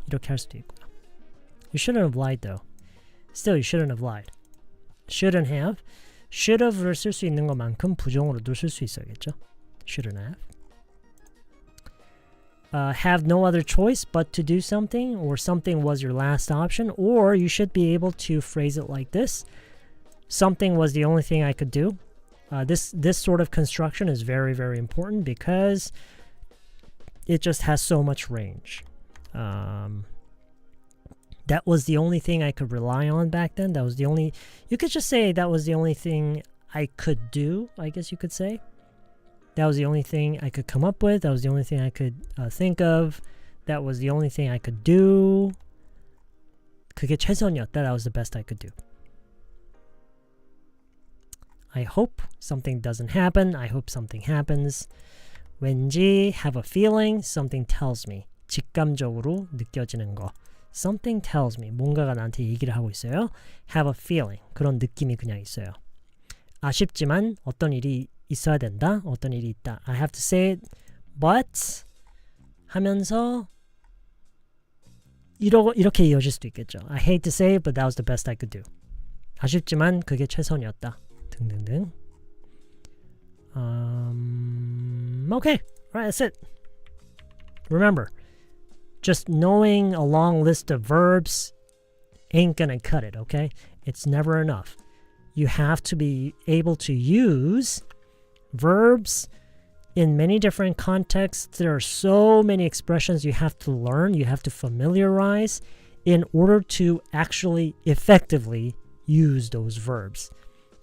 이렇게 할 수도 있고요. You shouldn't have lied though. Still you shouldn't have lied. Shouldn't have. Should have를 쓸 수 있는 것만큼 부정으로도 쓸 수 있어야겠죠. Shouldn't have. Have no other choice but to do something, or something was your last option, or you should be able to phrase it like this. Something was the only thing I could do. This sort of construction is very, very important because it just has so much range. That was the only thing I could rely on back then. That was the only... You could just say that was the only thing I could do, I guess you could say. That was the only thing I could come up with. That was the only thing I could think of. That was the only thing I could do. 그게 최선이었다. That was the best I could do. I hope something doesn't happen. I hope something happens. 왠지 have a feeling. Something tells me. 직감적으로 느껴지는 거. Something tells me. 뭔가가 나한테 얘기를 하고 있어요. Have a feeling. 그런 느낌이 그냥 있어요. 아쉽지만 어떤 일이 있어야 된다. 어떤 일이 있다. I have to say it, but 하면서 이렇게 이어질 수도 있겠죠. I hate to say it, but that was the best I could do. 아쉽지만 그게 최선이었다. 등등등. Okay, alright, that's it. Remember, just knowing a long list of verbs ain't gonna cut it, okay? It's never enough. You have to be able to use verbs in many different contexts. There are so many expressions you have to learn, you have to familiarize in order to actually effectively use those verbs.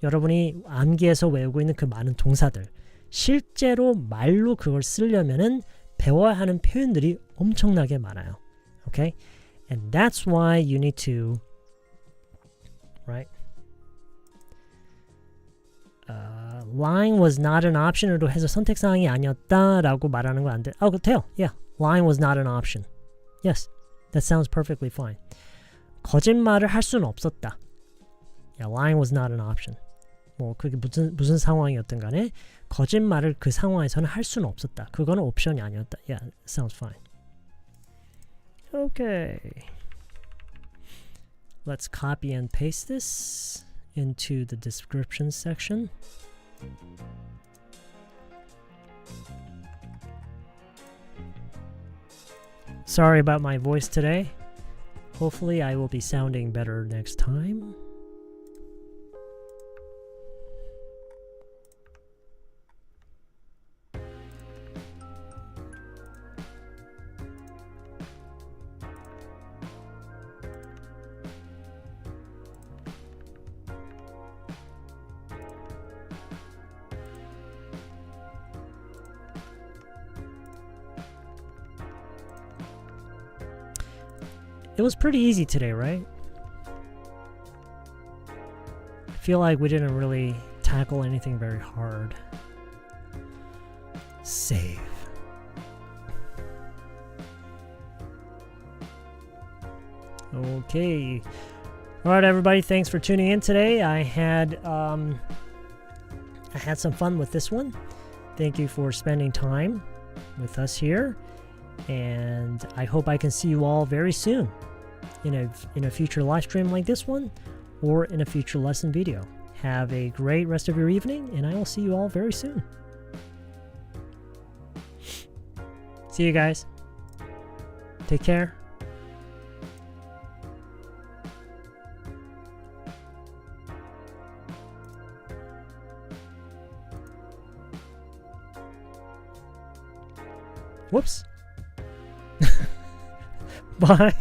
여러분이 암기해서 외우고 있는 그 많은 동사들, 실제로 말로 그걸 쓰려면은 배워야 하는 표현들이 엄청나게 많아요. Okay? And that's why you need to, right? Lying was not an option으로 해서 선택사항이 아니었다라고 말하는 거 안 돼. 돼요. Yeah. Lying was not an option. Yes. That sounds perfectly fine. 거짓말을 할 수는 없었다. Yeah, lying was not an option. 뭐 그게 무슨 상황이었든 간에 거짓말을 그 상황에서는 할 수는 없었다. 그거는 옵션이 아니었다. Yeah, sounds fine. Okay. Let's copy and paste this into the description section. Sorry about my voice today. Hopefully I will be sounding better next time. It was pretty easy today, right? I feel like we didn't really tackle anything very hard. Save. Okay. All right, everybody. Thanks for tuning in today. I had some fun with this one. Thank you for spending time with us here, and I hope I can see you all very soon in a future live stream like this one, or in a future lesson video. Have a great rest of your evening, and I will see you all very soon. See you guys. Take care. Whoops. Bye.